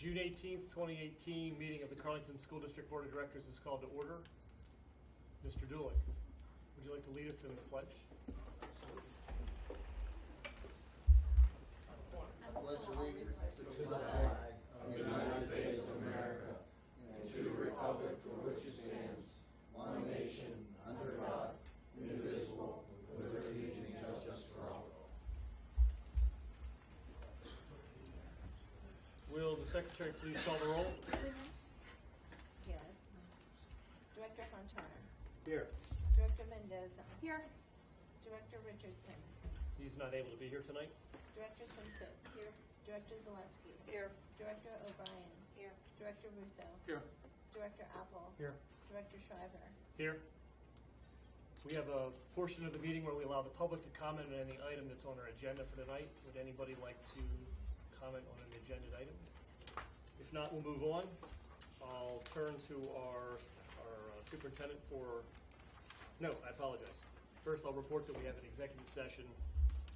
June 18th, 2018 meeting of the Carlington School District Board of Directors is called to order. Mr. Dulick, would you like to lead us in the pledge? I pledge allegiance to the flag of the United States of America and to the republic for which it stands, one nation, under God, indivisible, with liberty and justice for all. Will the secretary please call the roll? Yes. Director Fontana. Here. Director Mendoza. Here. Director Richardson. He's not able to be here tonight. Director Simpson. Here. Director Zelensky. Here. Director O'Brien. Here. Director Russo. Here. Director Apple. Here. Director Shriver. Here. We have a portion of the meeting where we allow the public to comment on any item that's on our agenda for tonight. Would anybody like to comment on an agenda item? If not, we'll move on. I'll turn to our superintendent for, no, I apologize. First, I'll report that we have an executive session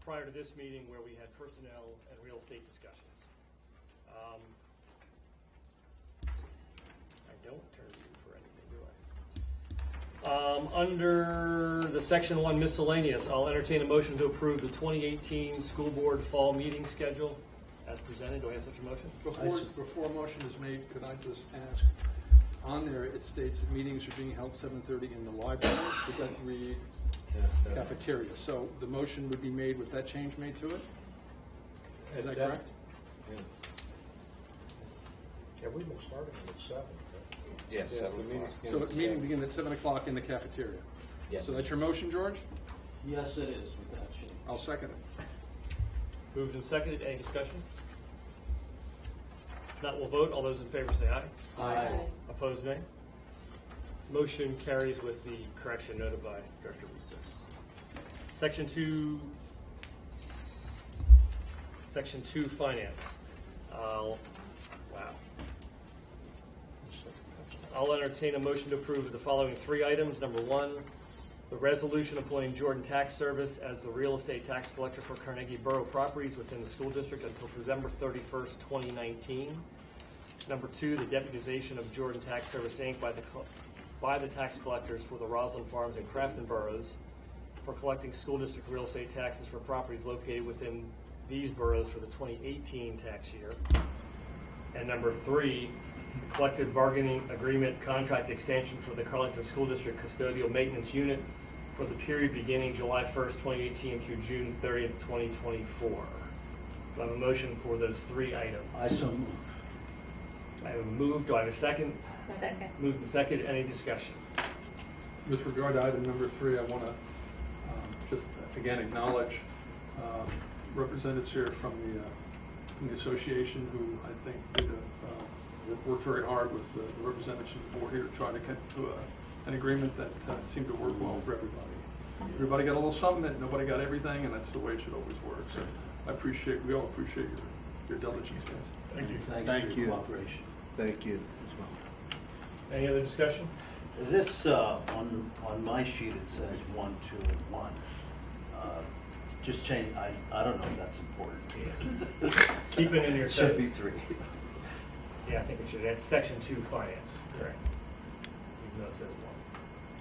prior to this meeting where we had personnel and real estate discussions. I don't turn to you for anything, do I? Under the Section 1 miscellaneous, I'll entertain a motion to approve the 2018 school board fall meeting schedule as presented. Do I have such a motion? Before a motion is made, could I just ask, on there it states that meetings are being held 7:30 in the library. Does that read cafeteria? So the motion would be made with that change made to it? Is that correct? Yeah, we've been starting at 7. Yes, 7 o'clock. So the meeting begins at 7 o'clock in the cafeteria? Yes. So that's your motion, George? Yes, it is with that change. I'll second it. Moved and seconded. Any discussion? If not, we'll vote. All those in favor say aye. Aye. Opposed, nay. Motion carries with the correction noted by Director Russo. Section 2, finance. Wow. I'll entertain a motion to approve the following 3 items. Number 1, the resolution appointing Jordan Tax Service as the real estate tax collector for Carnegie Borough properties within the school district until December 31st, 2019. Number 2, the deputization of Jordan Tax Service, Inc. by the tax collectors for the Roslyn Farms and Crafton boroughs for collecting school district real estate taxes for properties located within these boroughs for the 2018 tax year. And number 3, collective bargaining agreement contract extension for the Carlington School District Custodial Maintenance Unit for the period beginning July 1st, 2018 through June 30th, 2024. Do I have a motion for those 3 items? I so move. I have a move. Do I have a second? Second. Moved and seconded. Any discussion? With regard to item number 3, I want to just again acknowledge representatives here from the association who I think did worked very hard with the representatives from the board here to try to get to an agreement that seemed to work well for everybody. Everybody got a little something, and nobody got everything, and that's the way it should always work. So we all appreciate your diligence, guys. Thank you. Thanks for your cooperation. Thank you as well. Any other discussion? This, on my sheet, it says 1, 2, and 1. Just change, I don't know if that's important. Keep it in your It should be notes. 3. Yeah, I think it should. That's Section 2 finance. Correct. Even though it says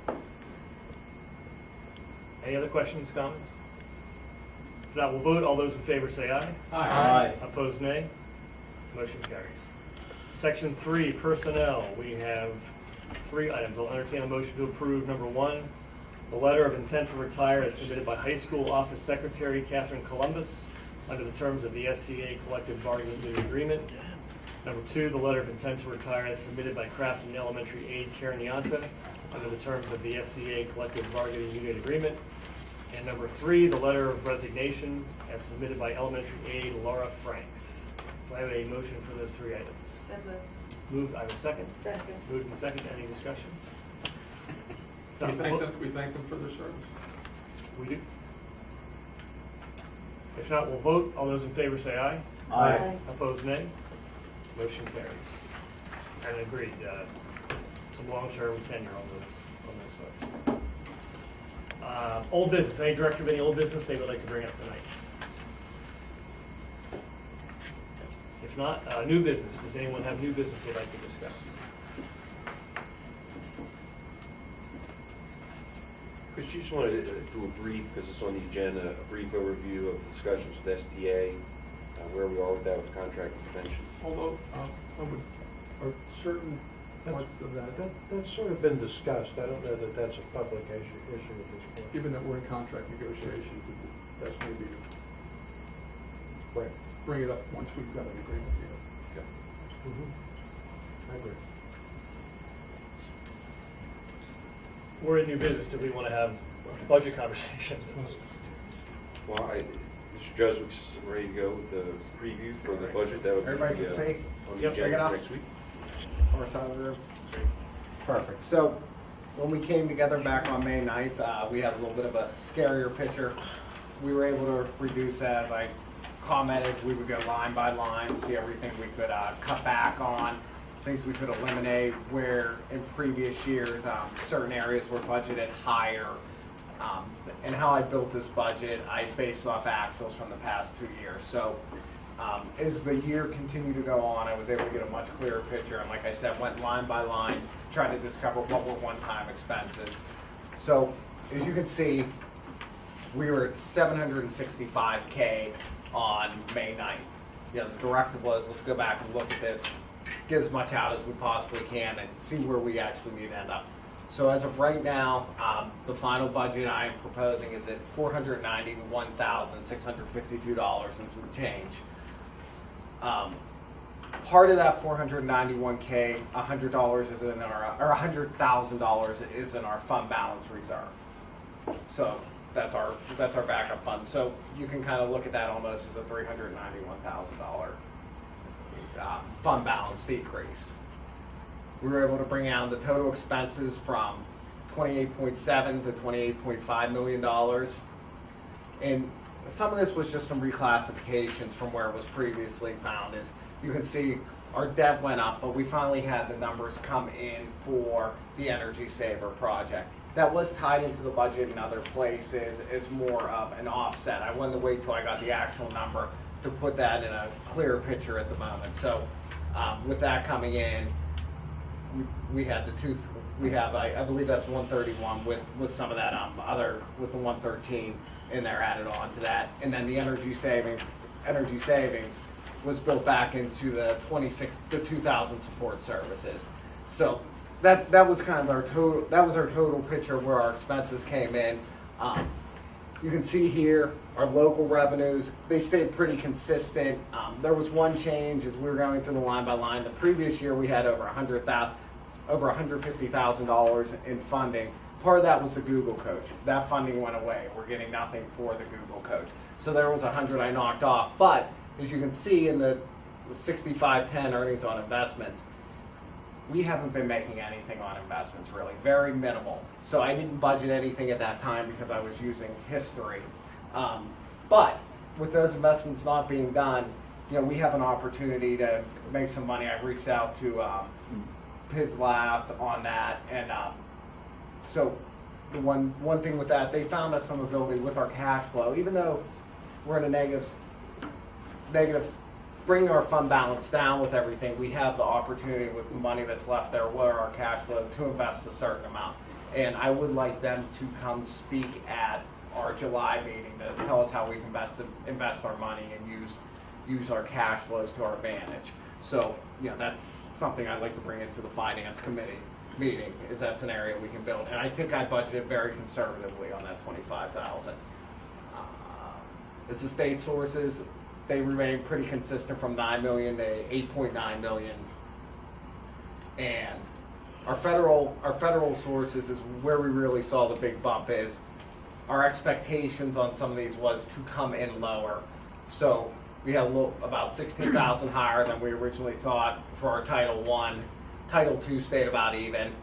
1. Any other questions, comments? If not, we'll vote. All those in favor say aye. Aye. Opposed, nay. Motion carries. Section 3, personnel. We have 3 items. I'll entertain a motion to approve. Number 1, the letter of intent to retire as submitted by High School Office Secretary Catherine Columbus under the terms of the SCA Collective Bargaining Unit Agreement. Number 2, the letter of intent to retire as submitted by Crafton Elementary aide Karen Yanta under the terms of the SCA Collective Bargaining Unit Agreement. And number 3, the letter of resignation as submitted by elementary aide Laura Franks. Do I have a motion for those 3 items? So moved. Moved, I have a second. Second. Moved and second, any discussion? We thank them for their service. We do. If not, we'll vote. All those in favor say aye. Aye. Opposed, nay. Motion carries. And agreed, some long-term tenure on those folks. Old business. Any director of any old business they would like to bring up tonight? If not, new business. Does anyone have new business they'd like to discuss? Chris, you just want to do a brief, because it's on the agenda, a brief overview of discussions with STA, where we are with that with contract extension. Although, are certain parts of that, That's sort of been discussed. I don't know that that's a public issue at this point. given that we're in contract negotiations, that's maybe Right. bring it up once we've got an agreement here. Okay. I agree. We're in new business. Do we want to have budget conversations? Well, Mr. Jeswick's ready to go with the preview for the budget. That would be Everybody can see? on the Yep. agenda Bring it for up. next week. Far side of the room. Perfect. So when we came together back on May 9th, we had a little bit of a scarier picture. We were able to reduce that. As I commented, we would go line by line, see everything we could cut back on, things we could eliminate, where in previous years, certain areas were budgeted higher. And how I built this budget, I based off actuals from the past 2 years. So as the year continued to go on, I was able to get a much clearer picture. And like I said, went line by line, trying to discover what were one-time expenses. So as you can see, we were at $765K on May 9th. You know, the directive was, let's go back and look at this, get as much out as we possibly can and see where we actually need to end up. So as of right now, the final budget I am proposing is at $491,652 and some change. Part of that $491K, $100 is in our, or $100,000 is in our fund balance reserve. So that's our backup fund. So you can kind of look at that almost as a $391,000 fund balance decrease. We were able to bring down the total expenses from $28.7 to $28.5 million. And some of this was just some reclassifications from where it was previously found. As you can see, our debt went up, but we finally had the numbers come in for the Energy Saver project. That was tied into the budget in other places as more of an offset. I wanted to wait till I got the actual number to put that in a clearer picture at the moment. So with that coming in, we had I believe that's 131 with some of that other, with the 113 in there added on to that. And then the energy savings was built back into the 2000 support services. So that was kind of our total picture of where our expenses came in. You can see here our local revenues, they stayed pretty consistent. There was one change as we were going through the line by line. The previous year we had over $150,000 in funding. Part of that was the Google Coach. That funding went away. We're getting nothing for the Google Coach. So there was 100 I knocked off. But as you can see in the 6510 earnings on investments, we haven't been making anything on investments really, very minimal. So I didn't budget anything at that time because I was using history. But with those investments not being done, you know, we have an opportunity to make some money. I've reached out to PISLAF on that, and so the one thing with that, they found us some ability with our cash flow, even though we're in a negative, bringing our fund balance down with everything, we have the opportunity with the money that's left there, where our cash flow, to invest a certain amount. And I would like them to come speak at our July meeting to tell us how we can invest our money and use our cash flows to our advantage. So, you know, that's something I'd like to bring into the finance committee meeting, is that's an area we can build. And I think I budgeted very conservatively on that $25,000. As the state sources, they remain pretty consistent from $9 million to $8.9 million. And our federal sources is where we really saw the big bump. Is our expectations on some of these was to come in lower. So we had about 16,000 higher than we originally thought for our Title I. Title II stayed about even.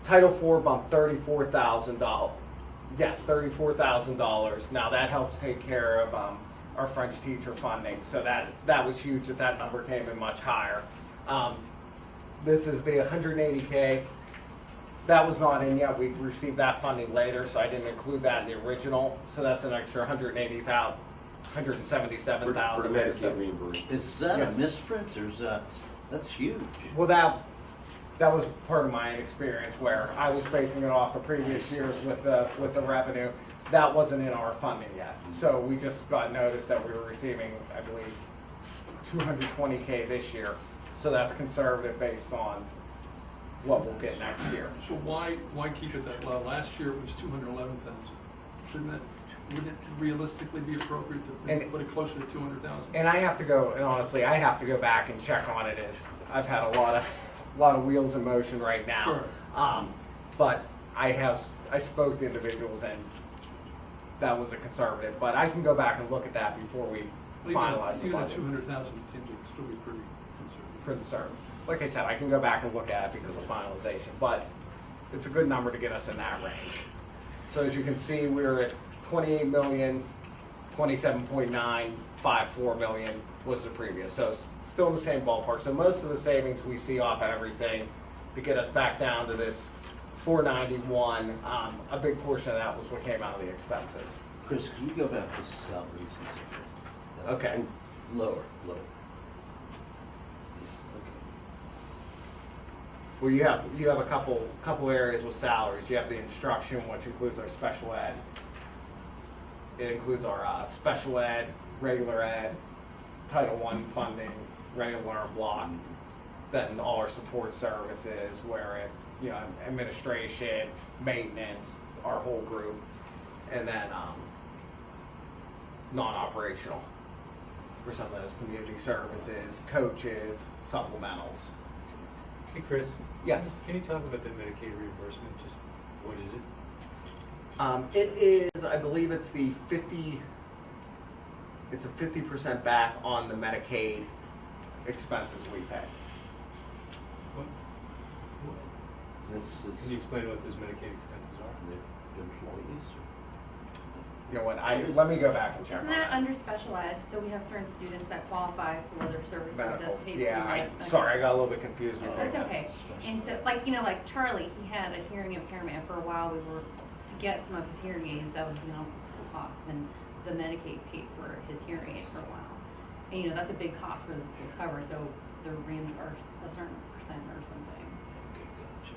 Title IV bumped $34,000. Yes, $34,000. Now that helps take care of our French teacher funding. So that was huge that number came in much higher. This is the 180K. That was not in yet. We've received that funding later, so I didn't include that in the original. So that's an extra 180,000 For the Medicaid reimbursement. Is that a Yes. misprint or is that's huge? Well, that was part of my experience where I was basing it off the previous years with the revenue. That wasn't in our funding yet. So we just got notice that we were receiving, I believe, 220K this year. So that's conservative based on what we'll get next year. So why keep it that low? Last year it was 211,000. Shouldn't it, wouldn't it realistically be appropriate to And- put it closer to 200,000? And I have to go, and honestly, I have to go back and check on it as I've had a lot of wheels in motion right now. Sure. But I spoke to individuals and that was a conservative, but I can go back and look at that before we finalize the Even at budget. 200,000, it seems it'd still be pretty conservative. Concern. Like I said, I can go back and look at it because of finalization, but it's a good number to get us in that range. So as you can see, we're at 28 million, 27.9, 54 million was the previous. So it's still in the same ballpark. So most of the savings we see off of everything to get us back down to this 491, a big portion of that was what came out of the expenses. Chris, can you go back to salaries and so forth? Okay. Lower. Okay. Well, you have a couple areas with salaries. You have the instruction, which includes our special ed. It includes our special ed, regular ed, Title I funding, regular and block. Then all our support services, where it's administration, maintenance, our whole group, and then non-operational for some of those community services, coaches, supplementals. Hey, Chris. Yes. Can you talk about the Medicaid reimbursement? Just what is it? It is, I believe it's the 50, it's a 50% back on the Medicaid expenses we pay. This is Can you explain what those Medicaid expenses are? the employees or? You know what, let me go back and check on Isn't that that. under special ed? So we have certain students that qualify for their services Medical, that's paid for. yeah, sorry, I got a little bit confused with It's that. okay. And so, like Charlie, he had a hearing impairment for a while. We were, to get some of his hearing aids, that was beyond the school cost. And the Medicaid paid for his hearing aid for a while. And that's a big cost for the school to cover, so they're reimbursed a certain percent or something. Okay, gotcha.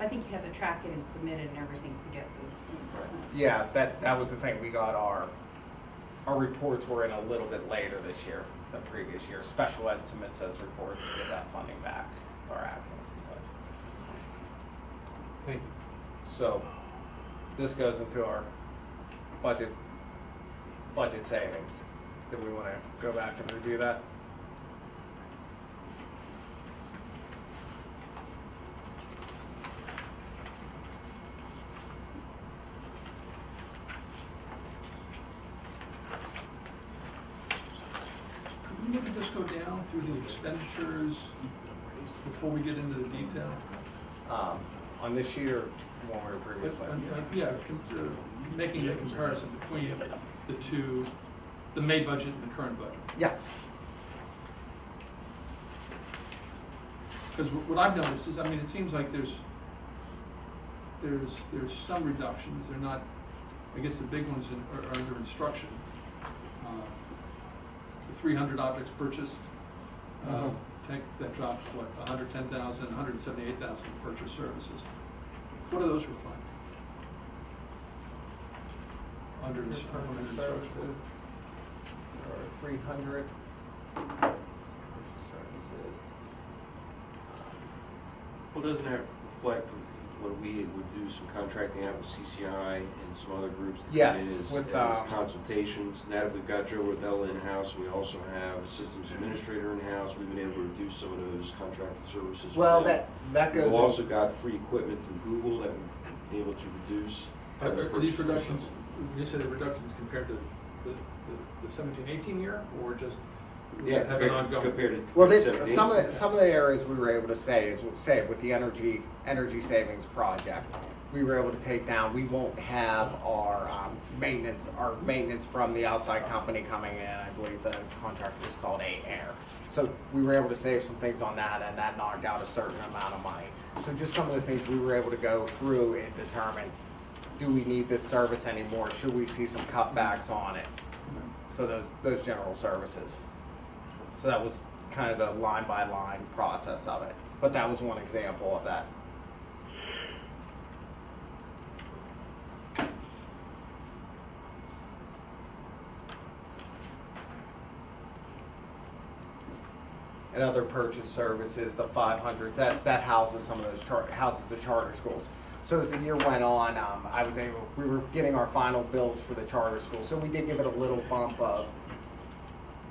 I think you have to track it and submit it and everything to get those reimbursements. Yeah, that was the thing, we got our reports were in a little bit later this year than previous year. Special ed submits those reports to get that funding back, our access and such. Thank you. So, this goes into our budget savings. Do we want to go back and review that? Could we maybe just go down through the expenditures before we get into the detail? On this sheet or one we were previously? Yeah, making a comparison between the two, the May budget and the current budget. Yes. Because what I've noticed is, it seems like there's some reductions. They're not, I guess the big ones are under instruction. The 300 objects purchased, that dropped, what, 110,000, 178,000 purchase services. What are those reflect? Under instruction. Services, or 300 services. Well, doesn't that reflect when we would do some contracting out with CCI and some other groups that come Yes, in as with, consultations? Now that we've got Joe Rebella in-house, we also have a systems administrator in-house, we've been able to reduce some of those contracted services. with Well, them. that goes. We've also got free equipment through Google that we've been able to reduce. Are these purchases. reductions, you said the reductions compared to the 17-18 year, or just Yeah, have an ongoing? compared to. Well, this, 17. some of the areas we were able to say with the energy savings project, we were able to take down. We won't have our maintenance from the outside company coming in. I believe the contractor is called A-Air. So we were able to save some things on that, and that knocked out a certain amount of money. So just some of the things we were able to go through and determine: do we need this service anymore? Should we see some cutbacks on it? So those general services. So that was kind of the line by line process of it. But that was one example of that. And other purchase services, the 500, that houses some of those houses the charter schools. So as the year went on, we were getting our final bills for the charter school, so we did give it a little bump of,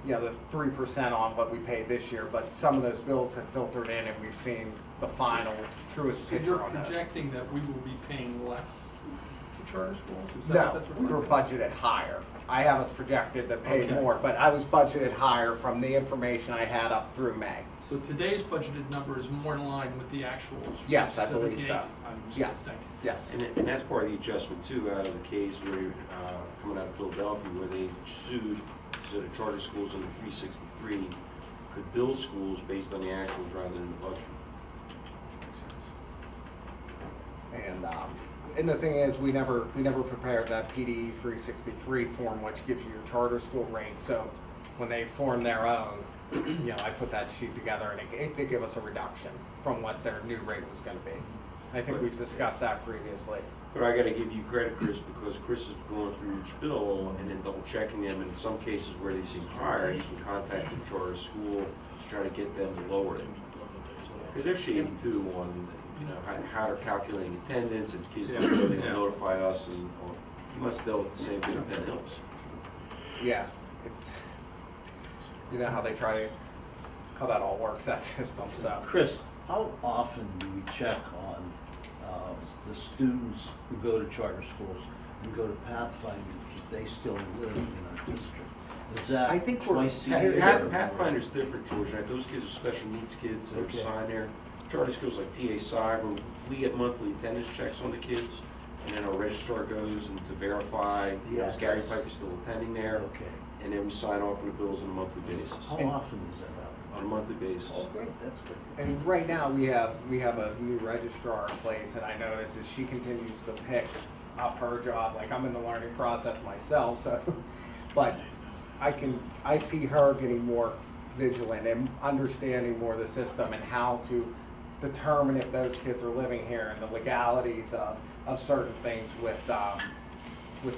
the 3% on what we paid this year, but some of those bills have filtered in and we've seen the final truest So you're picture on those. projecting that we will be paying less to charter schools? Is that No, what that's we were reflecting? budgeted higher. I have us projected to pay Okay. more, but I was budgeted higher from the information I had up through May. So today's budgeted number is more in line with the actuals? for Yes, I believe 17, so. 18. Understood. Yes, Thank you. yes. And that's part of the adjustment too, out of the case where, coming out of Philadelphia, where they sued, so the charter schools under 363 could bill schools based on the actuals rather than the budget. Makes sense. And the thing is, we never prepared that PD 363 form, which gives you your charter school rate. So when they formed their own, I put that sheet together, and it did give us a reduction from what their new rate was going to be. I think we've discussed that previously. But I gotta give you credit, Chris, because Chris is going through each bill and then double checking them, and in some cases where they seem higher, he's been contacting the charter school to try to get them to lower it. Because they're shading too on, how they're calculating attendance, and kids don't know, they Yeah. notify us, and, you must have dealt with the same thing at Penn Hills. Yeah, it's, how they try to, how that all works, that system, so. Chris, how often do we check on the students who go to charter schools and go to Pathfinder, if they still live in our district? Is that I think we're- twice a year? Pathfinder's different, George, right? Those kids are special needs kids that are Okay. assigned there. Charter schools like PA Cyber, we get monthly attendance checks on the kids, and then our registrar goes and to verify, is Gary Piper still attending there? Okay. And then we sign off on the bills on a monthly basis, How often is that happen? on a monthly basis. Oh, great, that's good. And right now, we have a new registrar in place, and I notice as she continues to pick up her job, like I'm in the learning process myself, so, but I see her getting more vigilant and understanding more the system and how to determine if those kids are living here and the legalities of certain things with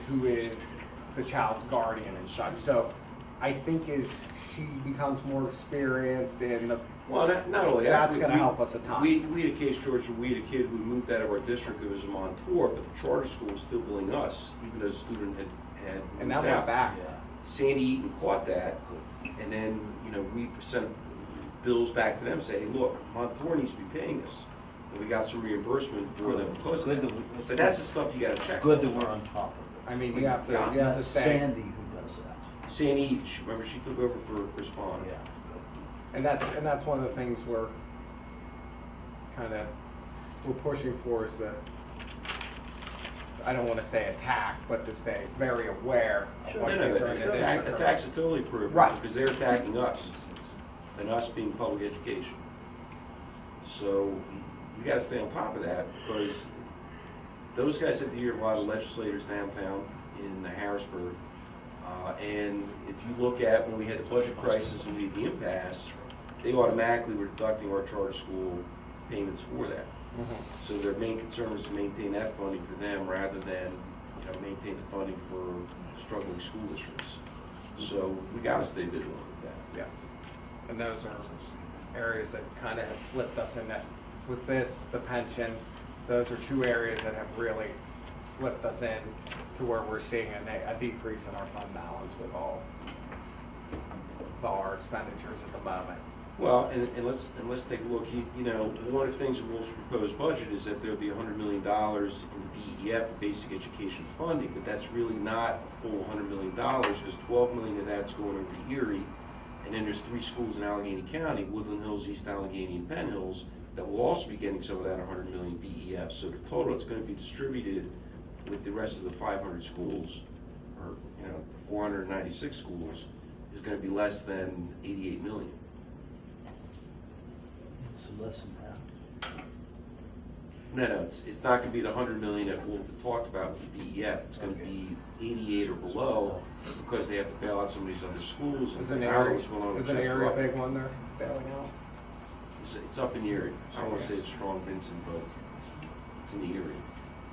who is the child's guardian and such. So I think as she becomes more experienced in the, Well, not only that. That's gonna help us a ton. We had a case, George, where we had a kid who moved out of our district who was a Montour, but the charter school was still billing us, even though the student had and moved that went out. back. Yeah. Sandy Eaton caught that, and then, we sent bills back to them saying, look, Montour needs to be paying us. And we got some reimbursement for them because of Good that. that we- But that's the stuff you gotta check. Good that we're on top of I mean, you have to it. stay. Sandy who does that. Sandy Eaton, remember, she took over for Chris Bond. Yeah. And that's one of the things we're pushing for is that, I don't want to say attack, but to stay very aware of what No, kids are in the district. attacks are totally appropriate. Right. Because they're attacking us, and us being public education. So, we gotta stay on top of that, because those guys have to hear a lot of legislators downtown in Harrisburg. And if you look at when we had the budget crisis and we had the impasse, they automatically were deducting our charter school payments for that. Mhm. So their main concern is to maintain that funding for them rather than, maintain the funding for struggling school districts. So we gotta stay vigilant with that. Yes. And those are areas that kind of have flipped us in that, with this, the pension, those are two areas that have really flipped us in to where we're seeing a decrease in our fund balance with all our expenditures at the moment. Well, and let's take a look. One of the things in Wolf's proposed budget is that there'll be $100 million in the BEF, the basic education funding, but that's really not a full $100 million, because $12 million of that's going over to Erie, and then there's 3 schools in Allegheny County, Woodland Hills, East Allegheny, and Penn Hills, that will also be getting some of that $100 million BEF. So the total that's going to be distributed with the rest of the 500 schools, or 496 schools, is going to be less than $88 million. So less than half. No, it's not gonna be the 100 million that Wolf had talked about with the DEF. It's gonna be 88 or below, because they have to bail out some of these other schools. Is and an I don't know area, what's going on with is an Chester area a Rock. big one there, bailing out? It's up in the area. I don't wanna say it's strong Vincent, but it's in the area.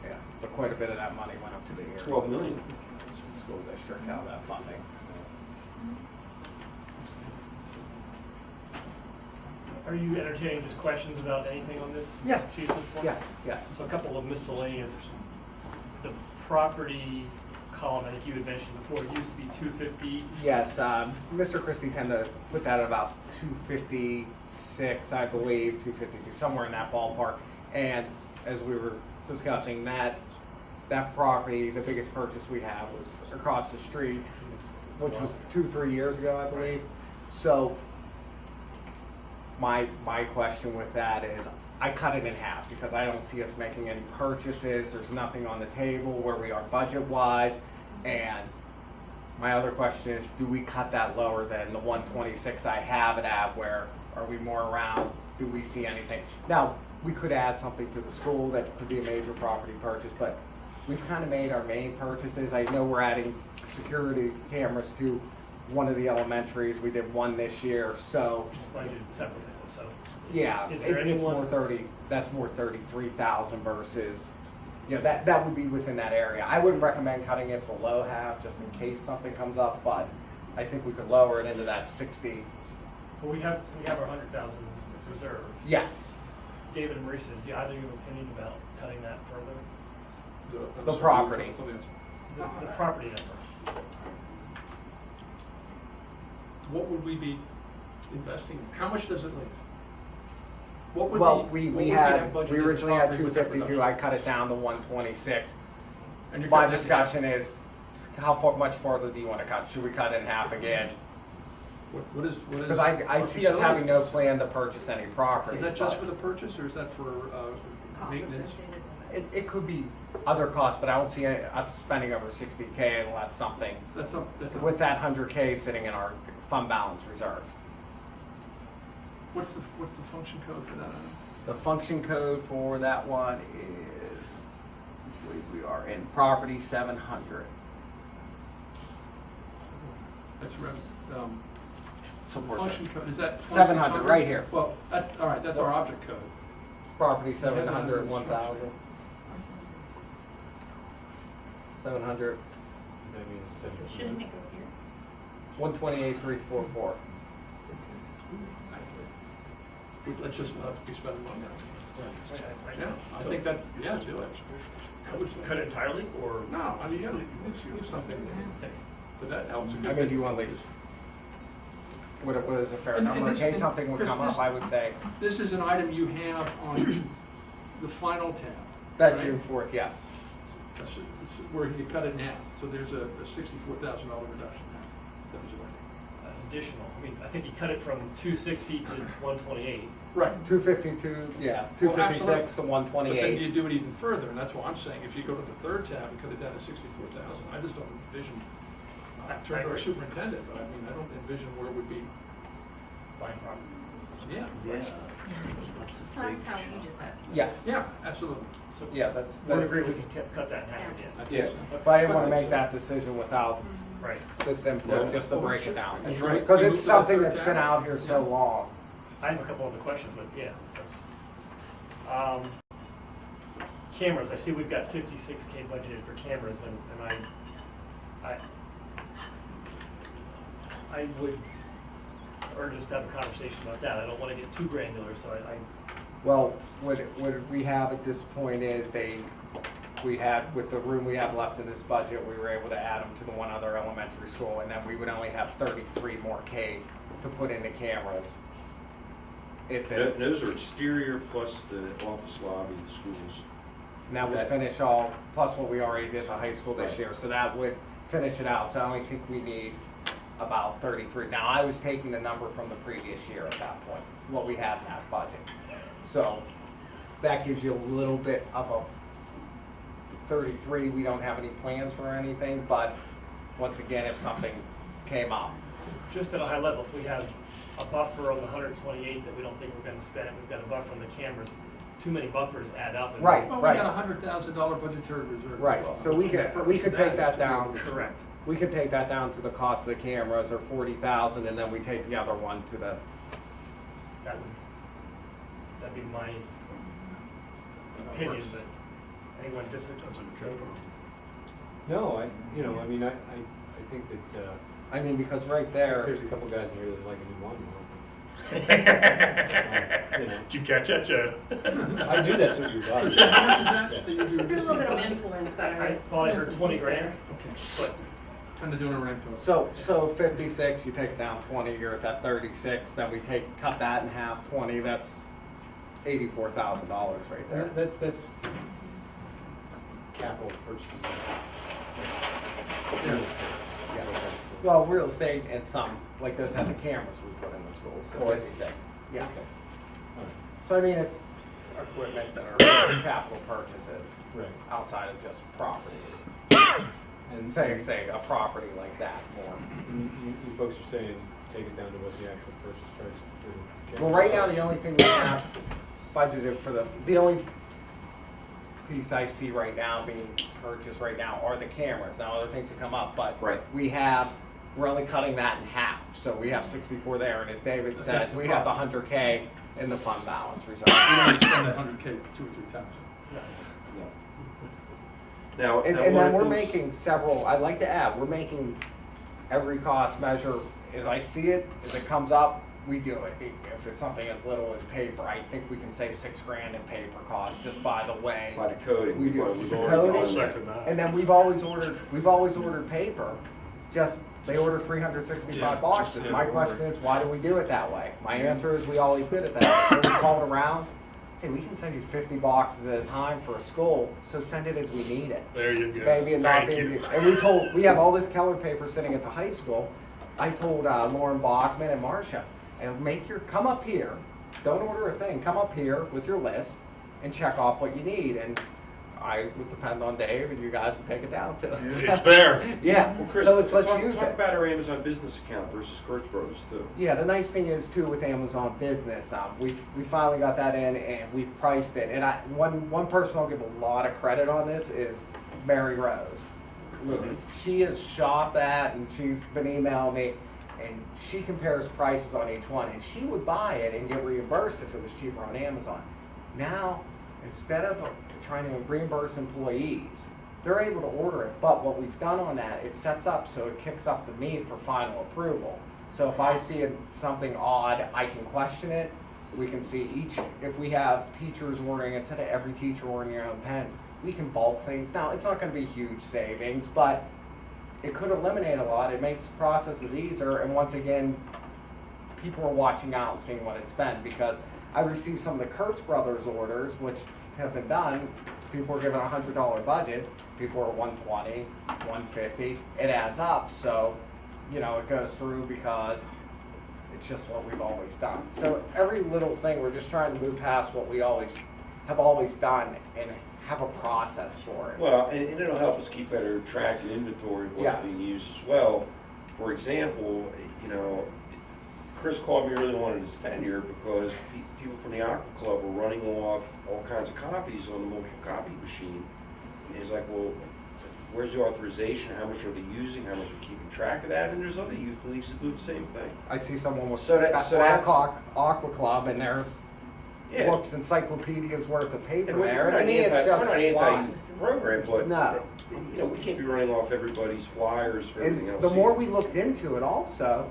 Yeah, but quite a bit of that money went up to the area. 12 million. School district out of that funding. Are you entertaining just questions about anything on this Yeah. sheet at this point? Yes. So a couple of miscellaneous, the property column, I think you had mentioned before, it used to be 250. Yes, Mr. Christie tended to put that at about 256, I believe, 252, somewhere in that ballpark. And as we were discussing, that property, the biggest purchase we have was across the street, which was 2-3 years ago, I believe. So my question with that is, I cut it in half because I don't see us making any purchases. There's nothing on the table where we are budget-wise. And my other question is, do we cut that lower than the 126 I have it at? Where are we more around? Do we see anything? Now, we could add something to the school that could be a major property purchase, but we've kind of made our main purchases. I know we're adding security cameras to one of the elementaries. We did one this year, so Which is budgeted separately, so. yeah, Is there it's more anyone- 30, that's more 33,000 versus, you know, that would be within that area. I wouldn't recommend cutting it below half, just in case something comes up, but I think we could lower it into that 60. Well, we have our 100,000 reserve. Yes, David and Marisa, do you have any opinion about cutting that further? The property. The property number. What would we be investing? How much does it leave? What would well, what we would had, have budgeted we for originally had property with that 252, I reduction? cut it down to 126. And you're My cutting that in half. discussion is, much farther do you want to cut? Should we cut it in half again? What is? Because I see us having no plan to purchase any property. Is that just but- for the purchase, or is that for maintenance? It could be other costs, but I don't see us spending over 60K unless something, That's with that 100K sitting in our fund balance reserve. What's the function code for that item? The function code for that one is, I believe we are in property 700. That's Support function code, is that? 700, right here. Well, that's, all right, that's our object code. Property 700, 1,000. 700, Shouldn't it go here? 128,344. Let's be spending money on it. Right Yeah, now. I think that, yeah, do it. I would say. Cut it entirely, or? No, I mean, yeah, leave something, but that helps. I mean, do you want to leave? What is a fair And number? In this- case and something would Chris, come up, this- I would say, This is an item you have on the final tab. that right? June 4th, yes. That's where you cut it in half, so there's a $64,000 reduction there. That was right. Additional, I mean, I think you cut it from 260 to 128. Right. 252, yeah, Well, 256 to But then you 128. do it even further, and that's why I'm saying, if you go to the third tab and cut it down to 64,000, I just don't envision, turn to our superintendent, but I mean, I don't envision where it would be, Buying property. yeah. Yes. That's kind of what you just said. Yes, Yeah, absolutely. So yeah, that's, would agree we can cut that in half Yeah. again. I think Yeah. so. but I didn't want to make that decision without Right. this input, just to break it down. And right, Because you it's move to the something third that's been tab. out here so long. I have a couple other questions, but yeah, that's. Cameras, I see we've got 56K budgeted for cameras, and I would urge us to have a conversation about that. I don't want to get too granular, so I Well, what we have at this point is we had, with the room we have left in this budget, we were able to add them to the one other elementary school, and then we would only have 33 more K to put in the cameras. Those are exterior plus the office lobby of the schools. And that would finish all, plus what we already did at the high school this year, so that would finish it out, so I only think we need about 33. Now, I was taking the number from the previous year at that point, what we had in that budget. So, that gives you a little bit of a 33, we don't have any plans for anything, but once again, if something came up. just at a high level, if we have a buffer on the 128 that we don't think we're going to spend, we've got a buffer on the cameras, too many buffers add up. and- Right. Well, we got $100,000 budgetary reserve. as Right, well. so we could take that down. Correct. We could take that down to the cost of the cameras, or 40,000, and then we take the other one to the, That'd be my opinion, but anyone disagree? No, I mean, I think that, I mean, because right there, there's a couple guys in here that like a new lawnmower. You know. Did you catch that, Joe? I knew that's what you were talking How about. much is that? There's a little bit of influence there. I thought I heard 20 grand, but Kind of doing a rank to it. so 56, you take down 20, you're at that 36, then we cut that in half, 20, that's $84,000 right there. That's capital purchases. Yeah. Yeah. Well, real estate and some, like those had the cameras we put in the school, so Oh, I see. 56, yeah. Okay. All right. So I mean, it's equipment that are capital purchases Right. outside of just property. And Say a property like that more. you folks are saying, take it down to what the actual purchase price for the Well, right now, the only thing we have budgeted for the only piece I see right now being purchased right now are the cameras. Now, other things have come up, but Right. we're only cutting that in half. So we have 64 there, and as David That's said, the we have the problem. 100K in the fund balance reserve. You don't spend that 100K 2 or 3 times. Now, And now then one of we're the things- making several, I'd like to add, we're making every cost measure, as I see it, as it comes up, we do it. If it's something as little as paper, I think we can save $6,000 in paper costs just by the way. by the coding. We do we've the already coding, done that. and then we've always ordered paper, just, they order 365 Yeah, boxes. just, yeah, My order. question is, why do we do it that way? My answer is, we always did it that way. So we called around, hey, we can send you 50 boxes at a time for a school, so send it as we need it. there you go. Maybe and not Thank being, you. and we have all this Keller paper sitting at the high school. I told Lauren Bachman and Marcia, and come up here, don't order a thing, come up here with your list and check off what you need, and I would depend on Dave and you guys to take it down to. It's there. Yeah, Well, Chris, so let's talk use it. about our Amazon business account versus Kurtz Brothers too. Yeah, the nice thing is too with Amazon Business, we finally got that in and we've priced it. And one person I'll give a lot of credit on this is Mary Rose. She has shopped that and she's been emailing me, and she compares prices on each one, and she would buy it and get reimbursed if it was cheaper on Amazon. Now, instead of trying to reimburse employees, they're able to order it, but what we've done on that, it sets up so it kicks up to me for final approval. So if I see something odd, I can question it. We can see if we have teachers ordering, instead of every teacher ordering their own pens, we can bulk things. Now, it's not gonna be huge savings, but it could eliminate a lot. It makes processes easier, and once again, people are watching out and seeing what it's been, because I received some of the Kurtz Brothers orders, which have been done. People are given a $100 budget, people are 120, 150, it adds up, so, it goes through because it's just what we've always done. So every little thing, we're just trying to move past what we have always done and have a process for it. Well, and it'll help us keep better track and inventory of what's Yes. being used as well. For example, Chris called me early on in his tenure because people from the Aqua Club were running off all kinds of copies on the mobile copy machine. And he's like, well, where's the authorization? How much are they using? How much are we keeping track of that? And there's other youth leagues that do the same thing. I see someone with So that's- Aqua Club, and there's Yeah. books, encyclopedias worth of paper And there. we're To not me, it's just anti why. youth program, but No. we can't be running off everybody's flyers for everything And else. the more we looked into it also,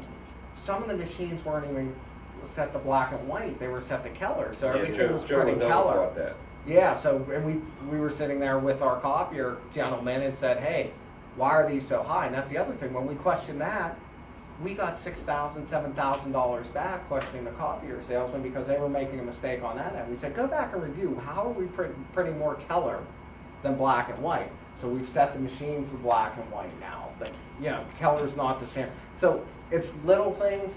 some of the machines weren't even set to black and white, they were set to Keller, so Yeah, everything Joe, was Joe printing Lindell Keller. bought that. Yeah, so, and we were sitting there with our copier gentleman and said, hey, why are these so high? And that's the other thing, when we questioned that, we got $6,000, $7,000 back questioning the copier salesman because they were making a mistake on that end. We said, go back and review, how are we printing more Keller than black and white? So we've set the machines to black and white now, but, Keller's not the standard. So it's little things,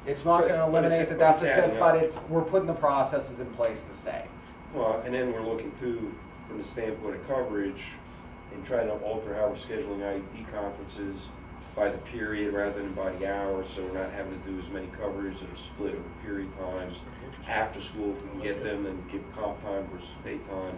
it's not But- gonna but it's- eliminate the but it's deficit, adding but up. we're putting the processes in place to save. Well, and then we're looking too, from the standpoint of coverage, and trying to alter how we're scheduling IEP conferences, by the period rather than by the hour, so we're not having to do as many coverages that are split over period times. After school, if we can get them, then give comp time versus pay time.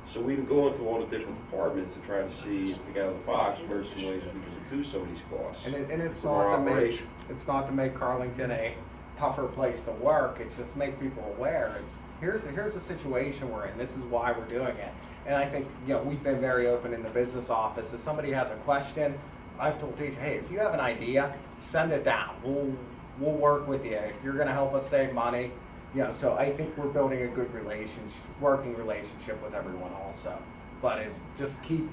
So we've been going through all the different departments to try to see if we got out of the box, where are some ways we can reduce some of these costs. And it's from our not to make, operation. it's not to make Carlington a tougher place to work, it's just make people aware, here's a situation we're in, this is why we're doing it. And I think, we've been very open in the business office, if somebody has a question, I've told teachers, hey, if you have an idea, send it down, we'll work with you, if you're gonna help us save money, so I think we're building a good working relationship with everyone also. But it's just keep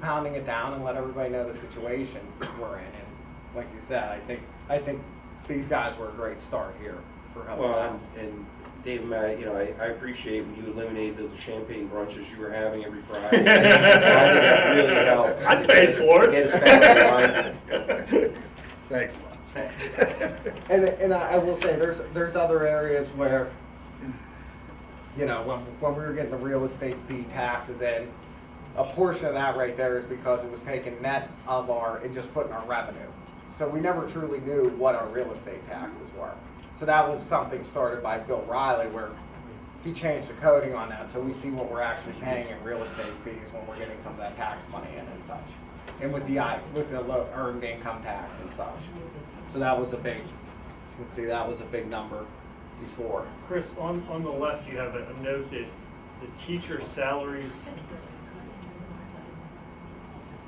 pounding it down and let everybody know the situation we're in. And like you said, I think these guys were a great start here for helping Well, out. and Dave, Matt, I appreciate when you eliminated those champagne brunches you were having every Friday. So I think that really helps. I paid for it. To get us back in line. Thanks. And I will say, there's other areas where, when we were getting the real estate fee taxes in, a portion of that right there is because it was taken net of and just put in our revenue. So we never truly knew what our real estate taxes were. So that was something started by Bill Riley where he changed the coding on that, so we see what we're actually paying in real estate fees when we're getting some of that tax money in and such. And with the low earned income tax and such. So that was a big, you can see that was a big number before. Chris, on the left, you have a note that the teacher salaries,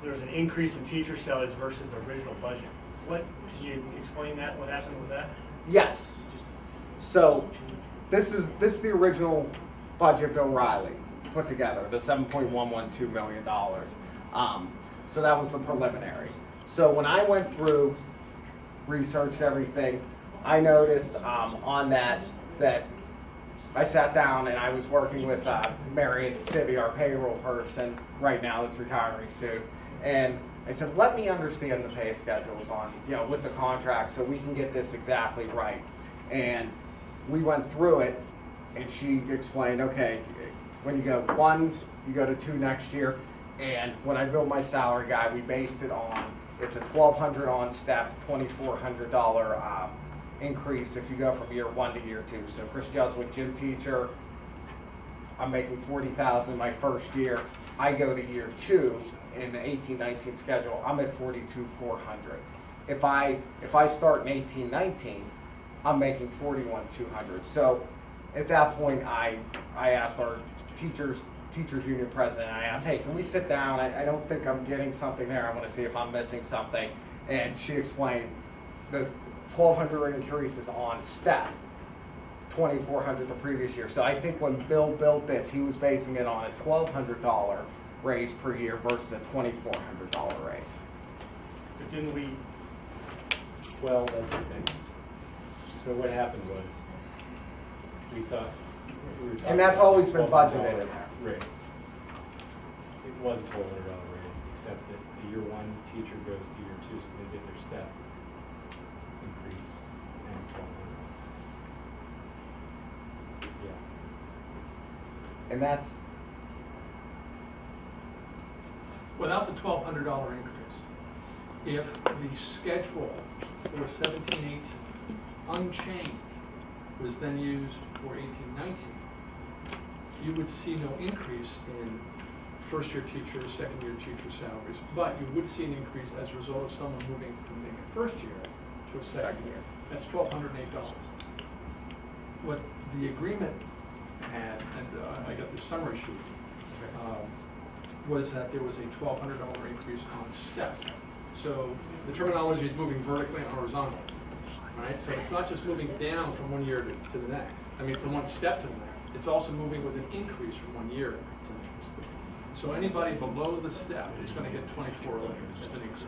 there's an increase in teacher salaries versus the original budget. Can you explain that, what happened with that? Yes. So this is the original budget Bill Riley put together, the $7.112 million. So that was the preliminary. So when I went through, researched everything, I noticed on that I sat down and I was working with Marion Civvy, our payroll person, right now that's retiring soon, and I said, let me understand the pay schedules on, with the contract so we can get this exactly right. And we went through it and she explained, okay, when you go 1, you go to 2 next year. And when I built my salary guide, we based it on, it's a $1,200 on step, $2,400 increase if you go from year 1 to year 2. So Chris Jeswick, gym teacher, I'm making $40,000 my first year. I go to year 2 in the 18-19 schedule, I'm at $42,400. If I start in 18-19, I'm making $41,200. So at that point, I asked our teachers union president, I asked, hey, can we sit down? I don't think I'm getting something there. I want to see if I'm missing something. And she explained the $1,200 increases on step, $2,400 the previous year. So I think when Bill built this, he was basing it on a $1,200 raise per year versus a $2,400 raise. But didn't we, Well, that's the thing. So what happened was, we thought. we were And that's talking always been about budgeted in $1,200 there. Raise. It was a $1,200 raise, except that the year 1 teacher goes to year 2, so they get their step increase and $1,200. Yeah. And that's, Without the $1,200 increase, if the schedule for 17-18 unchanged was then used for 18-19, you would see no increase in first-year teachers, second-year teacher salaries, but you would see an increase as a result of someone moving from being a first year to a second year. That's $1,208. What the agreement had, and I got the summary sheet, was that there was a $1,200 increase on step. So the terminology is moving vertically and horizontally, right? So it's not just moving down from one year to the next. I mean, from one step to the next. It's also moving with an increase from one year to the next. So anybody below the step is going to get $2,400 as an increase,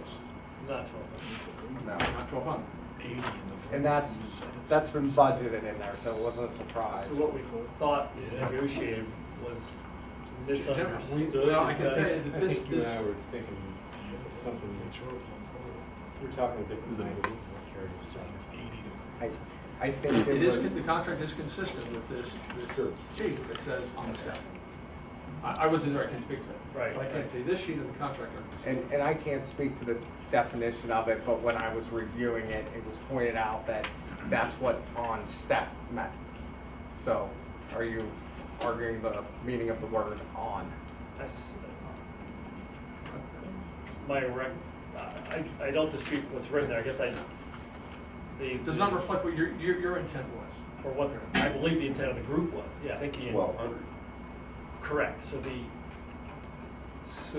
not 1,200. no. not $1,200. And that's been budgeted in there, so it wasn't a surprise. So what we thought was negotiated was misunderstood. Well, I Is can that- tell you that I this, think you and I were thinking something, we're talking a different language. I think it it is, was, the contract is consistent with this Sure. sheet that says on the step. I wasn't there, I can't speak to that. Right, But I can't right. say this sheet of the contract. And I can't speak to the definition of it, but when I was reviewing it, it was pointed out that that's what on step meant. So are you arguing the meaning of the word on? That's, my I don't dispute what's written there, I guess It does not reflect what your intent was. or what, I believe the intent of the group was, yeah, I think the. 1,200. Correct, so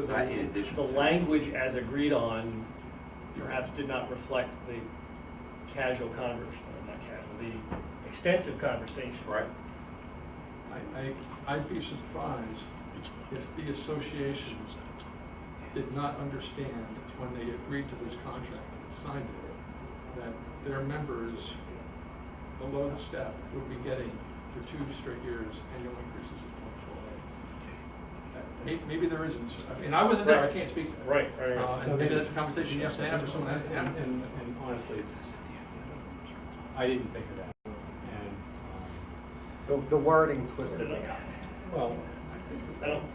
Not in addition the to. language as agreed on perhaps did not reflect the casual conversation, not casual, the extensive conversation. Right. I'd be surprised if the association did not understand when they agreed to this contract and signed it, that their members below the step would be getting for 2 straight years annual increases of 0.48. Maybe there isn't. I mean, I wasn't there, I can't speak to that. Right. And maybe that's a conversation you have to have, or someone has to have. And honestly, I didn't think of that. And, The wording twisted me up. well,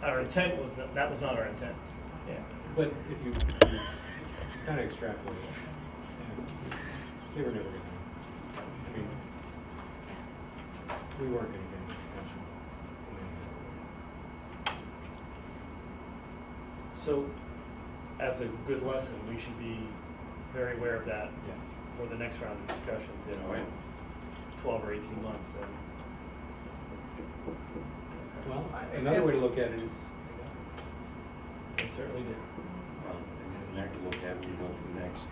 Our intent was, that was not our intent. Yeah. but if you kind of extrapolate it, and they were never gonna, I mean, we weren't gonna get an extension. So, as a good lesson, we should be very aware of that Yes. for the next round of discussions in Right. 12 or 18 months. Well, another way to look at it is, It certainly did. Well, and that could look at when you go to the next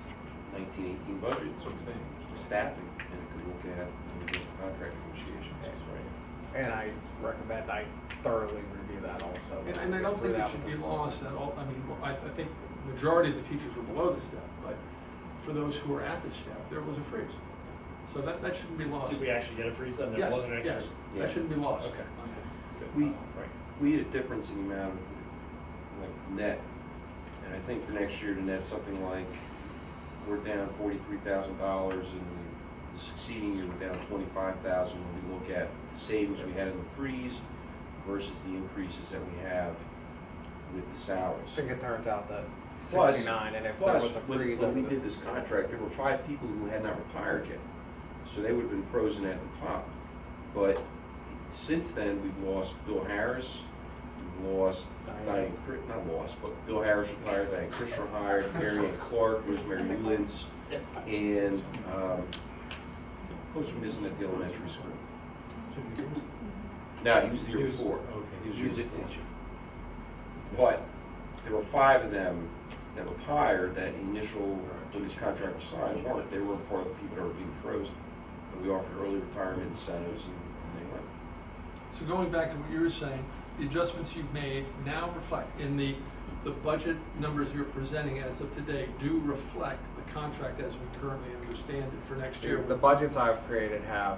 1918 budget, that's what I'm saying. staffing, and it could look at when we get to contract negotiations. That's right. And I recommend I thoroughly review that also. And I don't think it should be lost at all. I mean, I think the majority of the teachers were below the step, but for those who were at the step, there was a freeze. So that shouldn't be lost. Did we actually get a freeze then? There Yes, wasn't an extra? yes, Yeah. that shouldn't be lost. Okay. That's good. We, Right. we had a difference in the amount of, like, net, and I think for next year, the net's something like, we're down $43,000, and the succeeding year, we're down $25,000 when we look at the savings we had in the freeze versus the increases that we have with the I salaries. think it turns out that Plus- 69, and if there was a Plus, freeze. when we over the- did this contract, there were 5 people who had not retired yet, so they would have been frozen at the top. But since then, we've lost Bill Harris, we've lost Diane, not lost, but Bill Harris retired, Diane Chris retired, Mary Ann Clark, Rosemary Newlands, and Postman isn't at the elementary school. No, he was the year before. Okay. He was year before. But there were 5 of them that retired that initial, when this contract was signed, weren't. They were part of the people that were being frozen. And we offered early retirement incentives, and they went. So going back to what you were saying, the adjustments you've made now reflect, in the budget numbers you're presenting as of today do reflect the contract as we currently understand it for next year. The budgets I've created have,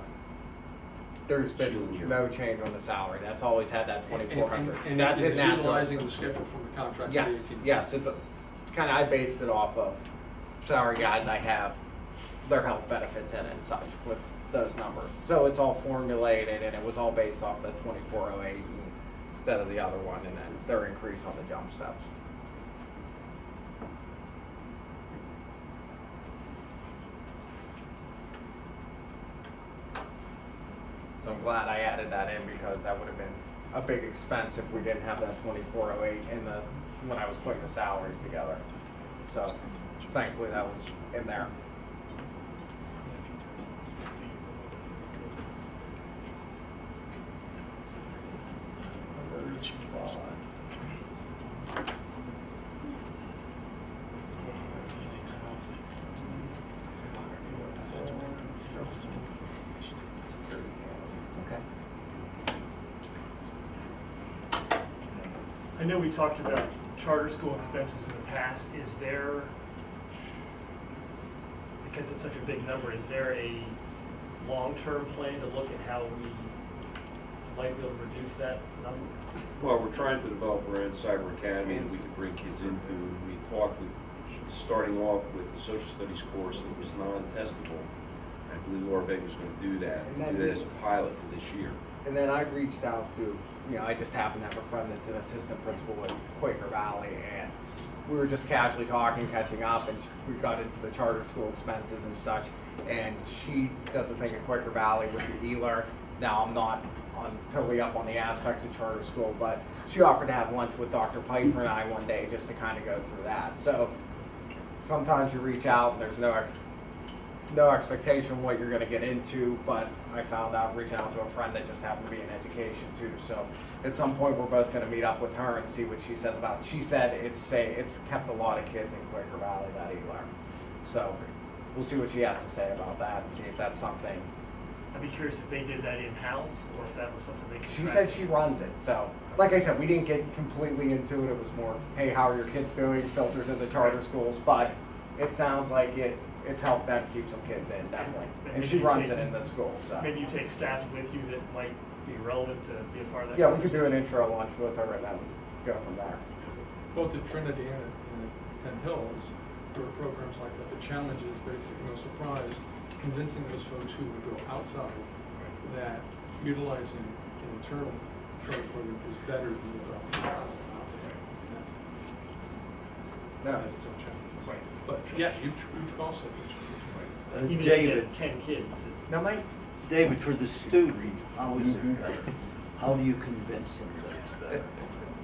there's June been year. no change on the salary. That's always had that 2,400. And That it is didn't add to it. utilizing the schedule from the contract. for the Yes, 18 yes, it's kind of, I based it off of salary guides I have, their health benefits in it and such with those numbers. So it's all formulated, and it was all based off the 2408 instead of the other one, and then their increase on the jump steps. So I'm glad I added that in, because that would have been a big expense if we didn't have that 2408 in the, when I was putting the salaries together. So thankfully that was in there. Okay. I know we talked about charter school expenses in the past. Is there, because it's such a big number, is there a long-term plan to look at how we might be able to reduce that number? Well, we're trying to develop our own cyber academy that we could bring kids into. We talked with, starting off with a social studies course that was non-testable. I believe Laura Begg was going to do that, And do that as a pilot for this year. And then I reached out to, I just happen to have a friend that's an assistant principal at Quaker Valley, and we were just casually talking, catching up, and we got into the charter school expenses and such, and she doesn't think at Quaker Valley with the e-learn. Now, I'm not totally up on the aspects of charter school, but she offered to have lunch with Dr. Piper and I one day just to kind of go through that. So sometimes you reach out and there's no expectation what you're going to get into, but I found out reaching out to a friend that just happened to be in education too. So at some point we're both going to meet up with her and see what she says about it. She said it's kept a lot of kids in Quaker Valley, that e-learn. So we'll see what she has to say about that and see if that's something. I'd be curious if they did that in-house or if that was something they could. She said she runs it. So like I said, we didn't get completely into it. It was more, hey, how are your kids doing? Filters in the charter schools, but it sounds like it's helped them keep some kids in, definitely. And she runs it in the school, so. Maybe you take staff with you that might be relevant to be a part of that. Yeah, we could do an intro lunch with her and then go from there. Both at Trinity and at Penn Hills, there are programs like that. The challenge is basically, no surprise, convincing those folks who would go outside that utilizing an internal charter program is better than the out there. That's its own challenge. But yeah, huge cost savings. Even if you David, had 10 kids. Now, Mike, David, for the student, how is it, how do you convince them that it's better?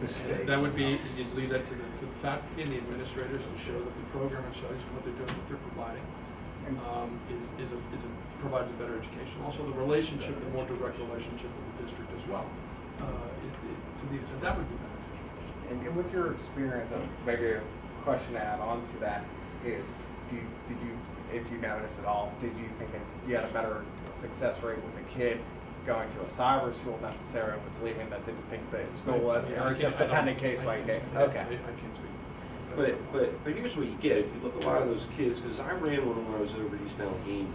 The state. That would be, you'd leave that to the faculty and the administrators to show that the program and studies and what they're doing, what they're providing, provides a better education. Also, the relationship, the more direct relationship with the district as well. To the extent that would be beneficial. and with your experience, maybe a question to add on to that is, did you, if you noticed at all, did you think you had a better success rate with a kid going to a cyber school necessarily was leaving that didn't think the school was, or just dependent case by case? Okay. I can't speak. But here's what you get. If you look at a lot of those kids, because I ran one when I was over at East Allegheny,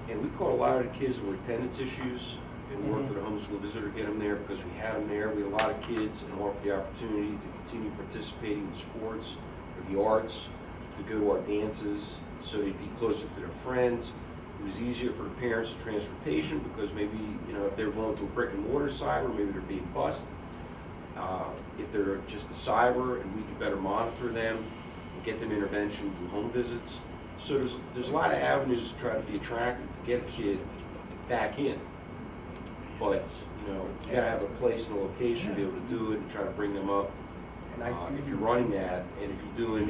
and we caught a lot of the kids with attendance issues and worked with a homeschool visitor to get them there because we had them there. We had a lot of kids and offered the opportunity to continue participating in sports or the arts, to go to our dances, so they'd be closer to their friends. It was easier for the parents' transportation because maybe, if they're going to a brick and mortar cyber, maybe they're being bused. If they're just a cyber, and we could better monitor them and get them intervention through home visits. So there's a lot of avenues to try to be attractive to get a kid back in. But, you gotta have a place and a location to be able to do it and try to bring them up. And If you're running that, and if you're doing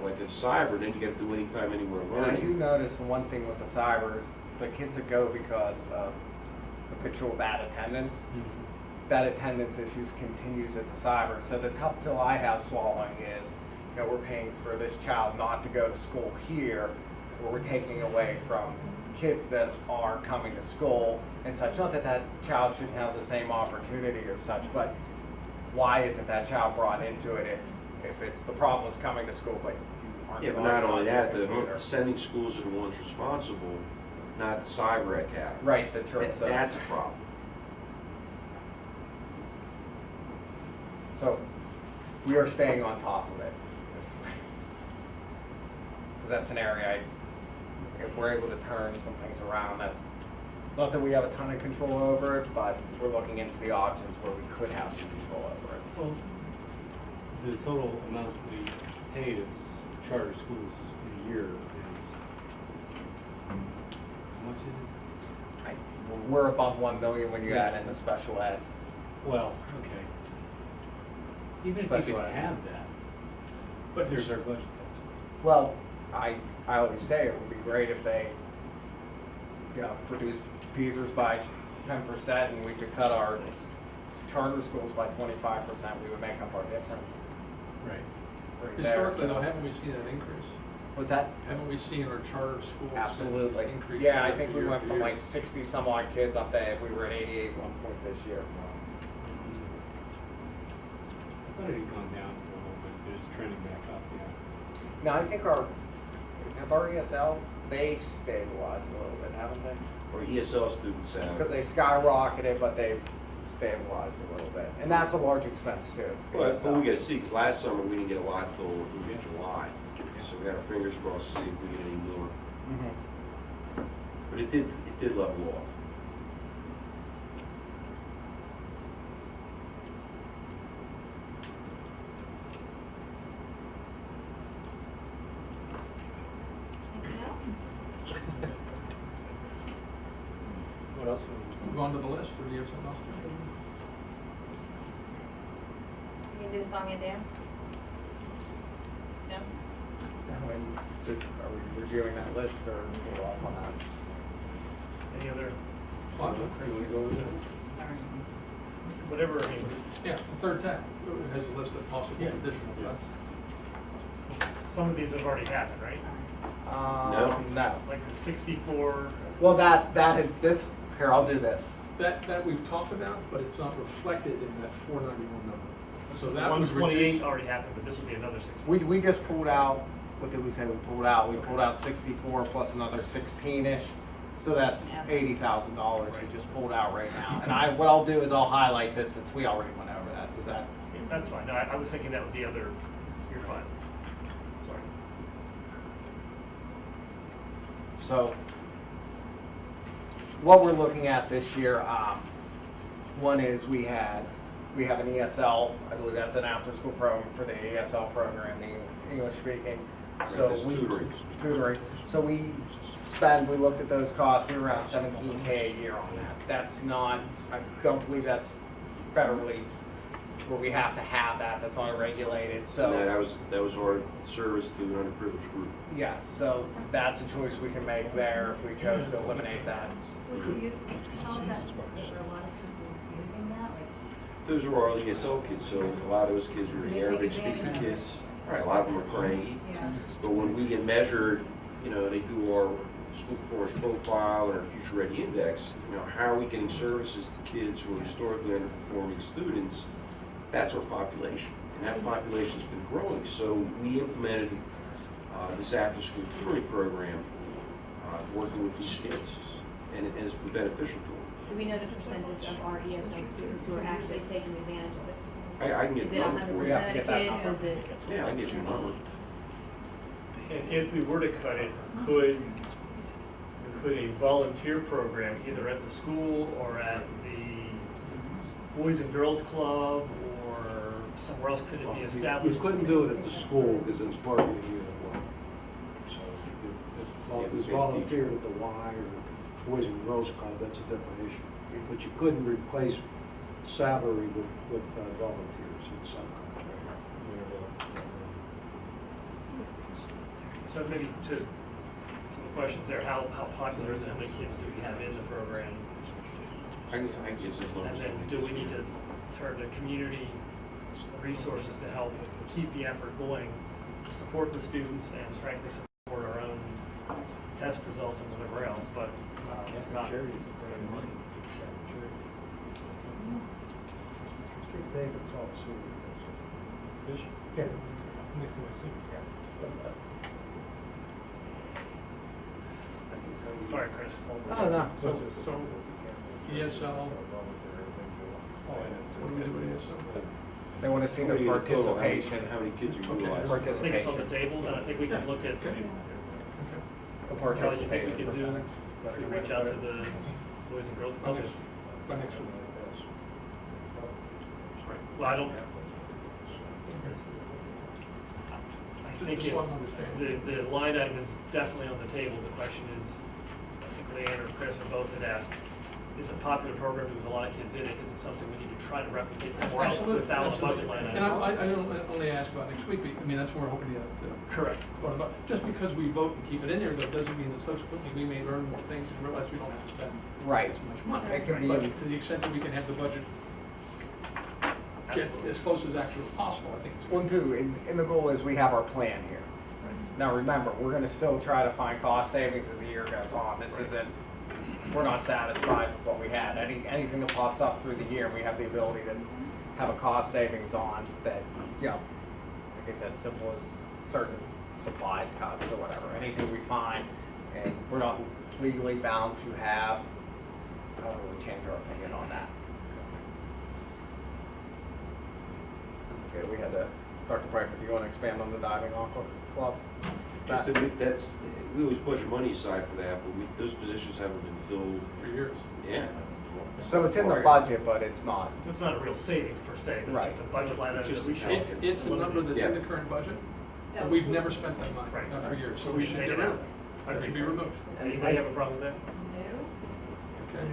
like a cyber, then you gotta do anytime, anywhere And I do learning. notice the one thing with the cybers, the kids that go because of habitual bad attendance, that attendance issues continues at the cyber. So the tough pill I have swallowing is, we're paying for this child not to go to school here, or we're taking away from kids that are coming to school and such. Not that that child shouldn't have the same opportunity or such, but why isn't that child brought into it if it's the problem is coming to school, but you aren't Yeah, but logging not only onto that, a computer? the sending schools are the ones responsible, not the cyber academy. Right, the choice of. That's a problem. So we are staying on top of it. Because that's an area, if we're able to turn some things around, that's, not that we have a ton of control over it, but we're looking into the options where we could have some control over it. Well, the total amount we pay as charter schools in a year is, how much is it? We're above 1 million when you add in the special ed. Well, okay. Even if you Special could ed. have that, but there's our budget deficit. Well, I always say it would be great if they, reduce Peasers by 10% and we could cut our charter schools by 25%, we would make up our difference. Right. Right there. Historically though, haven't we seen that increase? What's that? Haven't we seen our charter schools? Absolutely. increase Yeah, I year think we after went year from after like 60 some odd kids up there, we were at 88 at one point this year. I thought it had gone down for a little bit, but it's trending back up, yeah. Now, I think our ESL, they've stabilized a little bit, haven't they? Or ESL students have. Because they skyrocketed, but they've stabilized a little bit. And that's a large expense too. But ESL. we gotta see, because last summer we didn't get a lot till July. So we got our fingers crossed to see if we get any more. Mhm. But it did level off. What else? Move on to the list, or do you have something else? You can do song and dance? No? Are we reviewing that list or we're off on that? Any other, Well, You wanna go with it? whatever, I mean, yeah, the third tab has a list of possible Yeah. additional cuts. some of these have already happened, right? No. Like the 64, Well, that is this, here, I'll do this. That we've talked about, but it's not reflected in that 491 number. so So the that would 128 reduce. already happened, but this would be another 64. We just pulled out, what did we say we pulled out? We pulled out 64 plus another 16-ish. So that's Yeah. $80,000 we Right. just pulled out right now. And what I'll do is I'll highlight this since we already went over that. Does that? Yeah, that's fine. No, I was thinking that was the other, you're fine. Sorry. So, what we're looking at this year, one is we have an ESL, I believe that's an after-school program for the ESL program, the English speaking. So that's we tutoring. So we looked at those costs, we were around $17K a year on that. That's not, I don't believe that's federally where we have to have that, that's not regulated, so. And that was our service to an underprivileged group. Yes, so that's a choice we can make there if we chose to eliminate that. How is that, is there a lot of people using that, like? Those are our ESL kids, so a lot of those kids are They take Arabic speaking advantage of kids. Right, a lot of them are Carnegie. Yeah. But when we get measured, they do our school performance profile and our future ready index, how are we getting services to kids who are historically underperforming students? That's our population, and that population's been growing. So we implemented this after-school tutoring program, working with these kids, and it has been beneficial to them. Do we know the percentage of our ESL students who are actually taking advantage of it? I can get Is a it number 100% for We you. have to of get that kids? number. Is it? Yeah, I can get you a number. And if we were to cut it, could a volunteer program, either at the school or at the Boys and Girls Club or somewhere else, could it be established? You couldn't do it at the school because it's part of the uniform. So if it was volunteered at the Y or Boys and Girls Club, that's a different issue. But you couldn't replace salary with volunteers in some contract. So maybe to some questions there, how popular is it, how many kids do we have in the program? I can get those And numbers. then do we need to turn to community resources to help keep the effort going, to support the students and frankly support our own test results and whatever else, but not. Street David's all senior. Yeah. Next to my student. Sorry, Chris. Oh, no. So ESL, what do we do with ESL? They want to see How the many in total? participation. How many kids are Okay. utilizing? I think it's on the Participation. table, and I think we can look at, Okay. The Kelly, you think we participation can do, percentage. if we reach out to the Boys and Girls Club? By next week. Well, I don't, I think Just so I understand. the line item is definitely on the table. The question is, I think Leanne or Chris or both had asked, is it a popular program with a lot of kids in it? Is it something we need to try to replicate somewhere else Absolutely, without a absolutely. budget line And item? I don't only ask about next week, I mean, that's what we're hoping to Correct. learn about. Just because we vote and keep it in there, that doesn't mean that subsequently we may learn more things and realize we don't have to spend Right. as much money. It can be- But to the extent that we can have the budget get Absolutely. as close as actually possible, I think it's. One, two, and the goal is we have our plan here. Now, remember, we're gonna still try to find cost savings as the year goes on. This isn't, we're not satisfied with what we had. Anything that pops up through the year, we have the ability to have a cost savings on that, like I said, simple as certain supplies cuts or whatever. Anything we find, and we're not legally bound to have, I don't really change our opinion on that. Okay, we had Dr. Bradford, do you want to expand on the diving aqua club? Just that we always budget money aside for that, but those positions haven't been filled. For years. Yeah. So it's in the budget, but it's not. So it's not a real savings per se, but Right. it's just a budget line item that Just we should. It's a number that's in the Yeah. current budget, but we've never spent that money, Right. not for years, so So we should take get it rid out. of it. It should be removed. Anybody have a problem with that? No. Okay.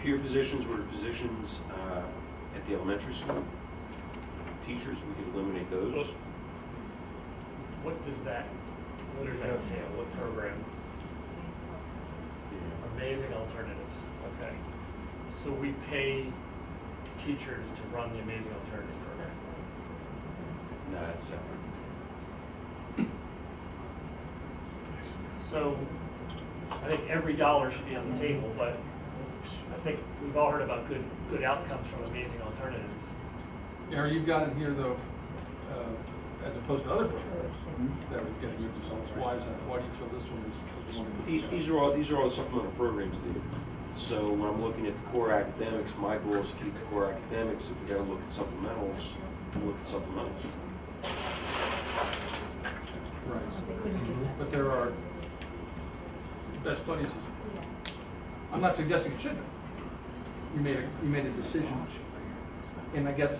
peer positions were positions at the elementary school. Teachers, we could eliminate those. What does that entail? What program? Amazing Alternatives, okay. So we pay teachers to run the Amazing Alternatives program. No, that's separate. So I think every dollar should be on the table, but I think we've all heard about good outcomes from Amazing Alternatives. Aaron, you've got in here though, as opposed to other programs that was getting good results. Why is that? Why do you feel this one is one of the? These are all the supplemental programs, David. So when I'm looking at the core academics, my goal is to keep the core academics. If we gotta look at supplementals, we'll look at supplementals. Right. But there are best buddies. I'm not suggesting it shouldn't. You made a decision, and I guess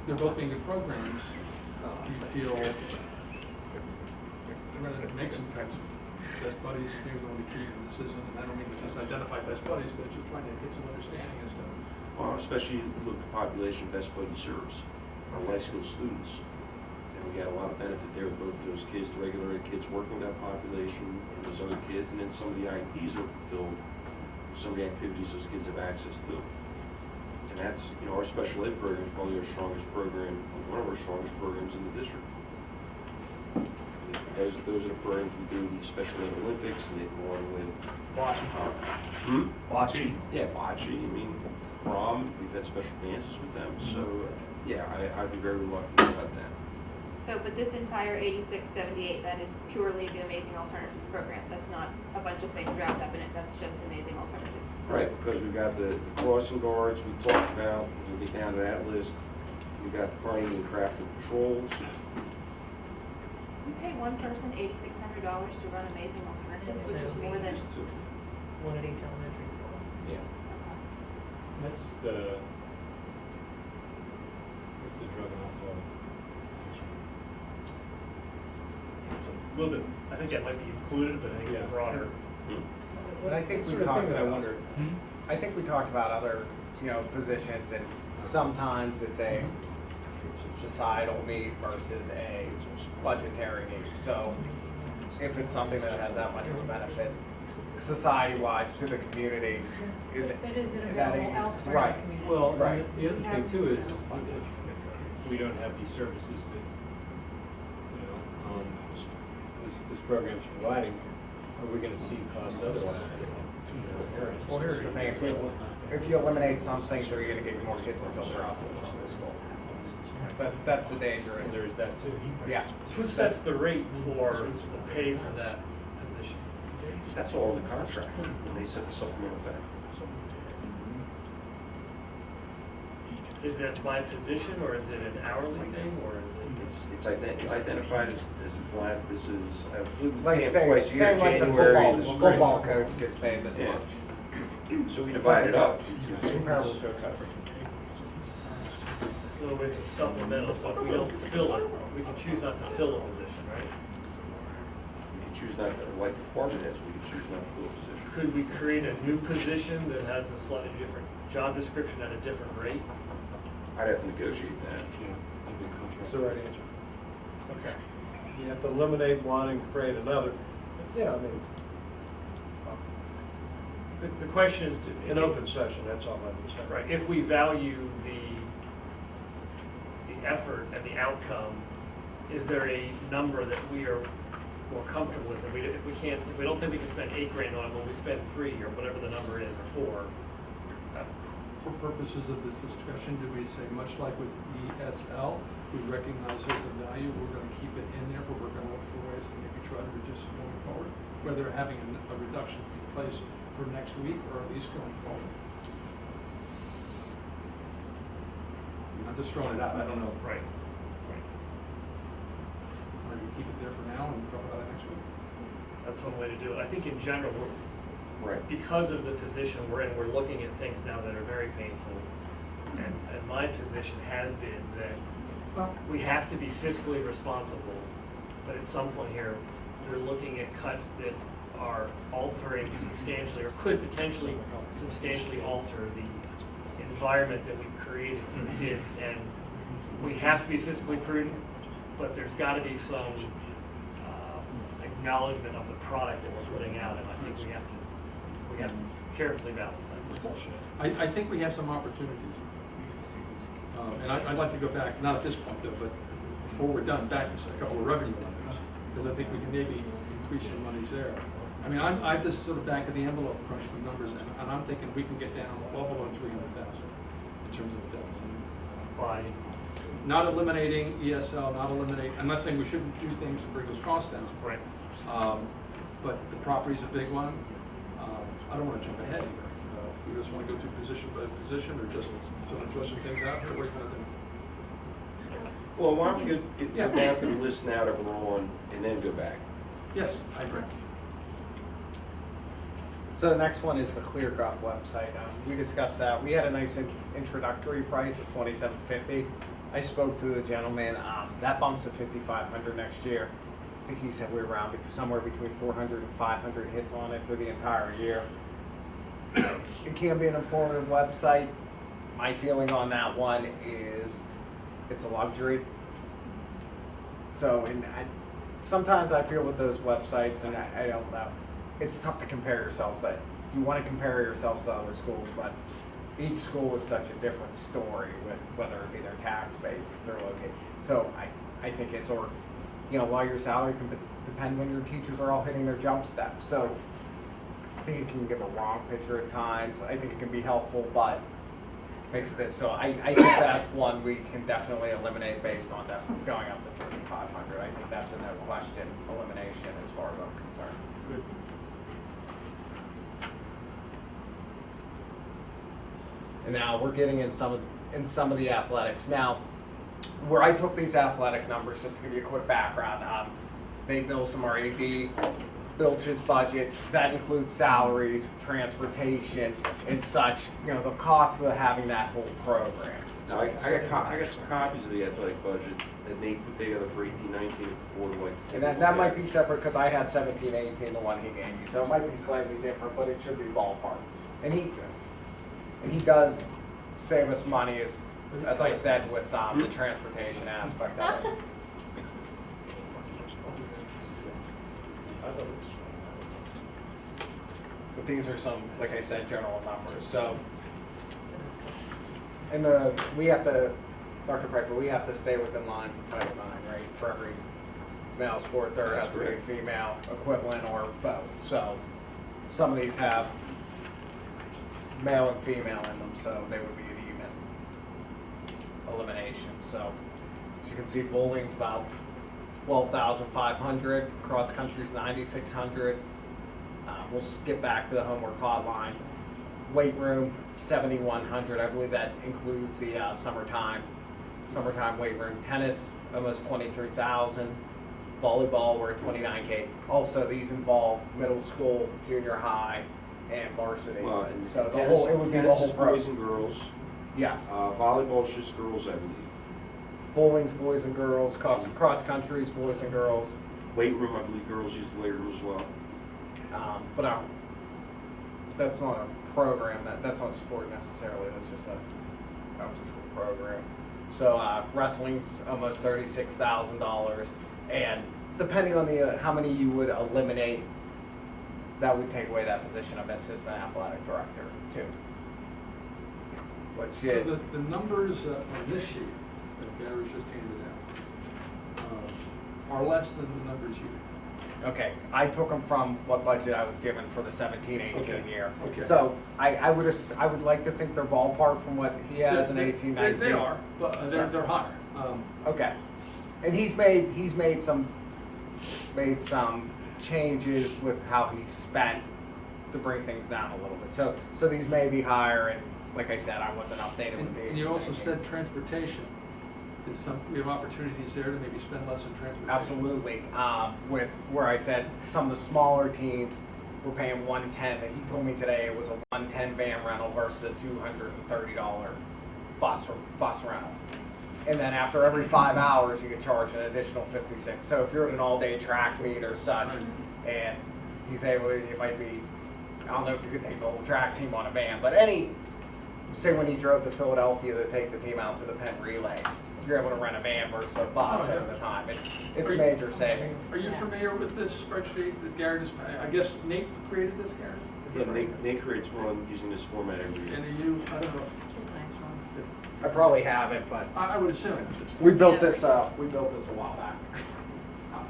they're both being good programs. Do you feel rather than make some cuts, best buddies maybe going to be key in this isn't, and I don't mean to just identify best buddies, but just trying to get some understanding as to. Well, especially look at the population Best Buddy serves, our life skill students. And we got a lot of benefit there with both those kids, the regular ed kids working with that population, and those other kids, and then some of the IEPs are fulfilled, some of the activities those kids have access to. And that's, our special ed program is probably our strongest program, one of our strongest programs in the district. Those are the programs we do the Special Ed Olympics, and they go on with. Bocce. Yeah, bocce, prom, we've had special dances with them, so, yeah, I'd be very reluctant about that. So, but this entire 8678, that is purely the Amazing Alternatives program. That's not a bunch of things wrapped up in it. That's just Amazing Alternatives. Right, because we've got the crossing guards we talked about, we'll get down to that list. We've got the Carnegie and Crafton patrols. We pay one person $8,600 to run Amazing Alternatives, which is more than. Just two. One at each elementary school. Yeah. That's the drug and alcohol. It's a little bit, I think that might be included, but I think it's Yeah. broader. And I think we talked about, I think we talked about other, positions, and sometimes it's a societal need versus a budgetary need. So if it's something that has that much of a benefit society-wide to the community, is But is it that available elsewhere in right? the community? Well, Right. the other thing too is, if we don't have these services that, this program's providing, are we gonna see costs otherwise? Well, here's the thing, if you eliminate some things, are you gonna get more kids to filter out to the school? That's the dangerous. And there's that too. Yeah. Who sets the rate for the pay for that position? That's all in the contract, when they set the supplemental benefit. Is that by position, or is it an hourly thing, or is it? It's identified as a flat, this is, I believe we Like pay say, twice a year, same like the January and the football spring. coach gets paid this Yeah. much. So we divide it up into Comparable to a coach. So it's a supplemental, so if we don't fill it, we can choose not to fill a position, right? We can choose not to, like department heads, we can choose not to fill a position. Could we create a new position that has a slightly different job description at a different rate? I'd have to negotiate that. That's the right answer. Okay. You have to eliminate one and create another. Yeah, The question is, in open session, that's all I would say. right, if we value the effort and the outcome, is there a number that we are more comfortable with? If we don't think we can spend $8,000 on it, will we spend 3 or whatever the number is, or 4? For purposes of this discussion, do we say, much like with ESL, we recognize there's a value, we're going to keep it in there, but we're going to look for ways to maybe try to reduce it going forward, whether having a reduction in place for next week or at least going forward? I'm just throwing it out, I don't know. Right. Or you keep it there for now and talk about it next week? That's one way to do it. I think in general, Right. because of the position we're in, we're looking at things now that are very painful. And my position has been that we have to be fiscally responsible, but at some point here, we're looking at cuts that are altering substantially, or could potentially substantially alter the environment that we've created for the kids. And we have to be fiscally prudent, but there's got to be some acknowledgement of the product that we're putting out, and I think we have to carefully balance that. I think we have some opportunities. And I'd like to go back, not at this point though, but before we're done, back to a couple of revenue numbers, because I think we can maybe increase some monies there. I mean, I just sort of back of the envelope crunch some numbers, and I'm thinking we can get down well below 300,000 in terms of debts. By Not eliminating ESL, I'm not saying we shouldn't do things to bring those costs down. right. But the property's a big one. I don't want to jump ahead here. We just want to go through position by position, or just sort of throw some things out here. What do you want to do? Well, why don't we go Yeah. down to the list now that we're on, and then go back? Yes, I agree. So the next one is the ClearGov website. We discussed that. We had a nice introductory price of $2,750. I spoke to the gentleman. That bumps to $5,500 next year. I think he said we were around somewhere between 400 and 500 hits on it for the entire year. It can be an informative website. My feeling on that one is it's a luxury. So, sometimes I feel with those websites, and I don't know, it's tough to compare yourselves. That you want to compare yourselves to other schools, but each school is such a different story with whether it be their tax basis, their location. So I think it's, or a lot of your salary can depend when your teachers are all hitting their jump steps. So I think it can give a wrong picture at times. I think it can be helpful, but makes it so. I think that's one we can definitely eliminate based on that going up to 3,500. I think that's a no question elimination as far as I'm concerned. Good. And now we're getting in some of the athletics. Now, where I took these athletic numbers, just to give you a quick background, Nate Nilsson, our AD, built his budget. That includes salaries, transportation, and such. The cost of having that whole program. Now, I got some copies of the athletic budget that Nate put together for 18-19 if the board would like to And take a that look might at. be separate because I had 17-18, the one he gave me. So it might be slightly different, but it should be ballpark. And he does save us money, as I said, with the transportation aspect of it. But these are some, like I said, general numbers. So, we have to, Dr. Piper, we have to stay within lines of Title IX, right? For every male sport, there has to be a female equivalent or both. So, some of these have male and female in them, so they would be an even elimination. So, as you can see, bowling's about 12,500, cross country's 9,600. We'll skip back to the homework hotline. Weight room, 7,100. I believe that includes the summertime weight room. Tennis, almost 23,000. Volleyball, we're at 29K. Also, these involve middle school, junior high, and varsity. Well, and So the tennis, whole, it would be the tennis whole is boys and program. girls. Yes. Volleyball's just girls, I believe. Bowling's boys and girls. Cross country's boys and girls. Weight room, I believe girls use the weight room as well. But that's not a program. That's not sport necessarily. That's just a after-school program. So wrestling's almost $36,000, and depending on how many you would eliminate, that would take away that position of assistant athletic director too. Which So the numbers on this sheet that Gary's just handed out are less than the numbers you. okay, I took them from what budget I was given for the 17-18 Okay. year. Okay. So I would like to think they're ballpark from what he has in 18-19. They are, but they're higher. Okay, and he's made some changes with how he spent to bring things down a little bit. So these may be higher, and like I said, I wasn't updated with the. And you also 18-19. said transportation. We have opportunities there to maybe spend less on transportation. Absolutely. With where I said some of the smaller teams were paying $110. He told me today it was a $110 van rental versus a $230 bus rental. And then after every 5 hours, you get charged an additional $56. So if you're at an all-day track meet or such, and he's able, it might be, I don't know if you could take the whole track team on a van, but say when he drove to Philadelphia to take the team out to the Penn Relays, you're able to rent a van versus a bus Oh, yeah. over the time. It's Are you- major savings. Are you familiar with this spreadsheet that Garrett is, I guess Nate created this, Garrett? Yeah, Nate creates one using this format every year. And are you, I don't know, I probably have it, but I would assume. we built this a while back.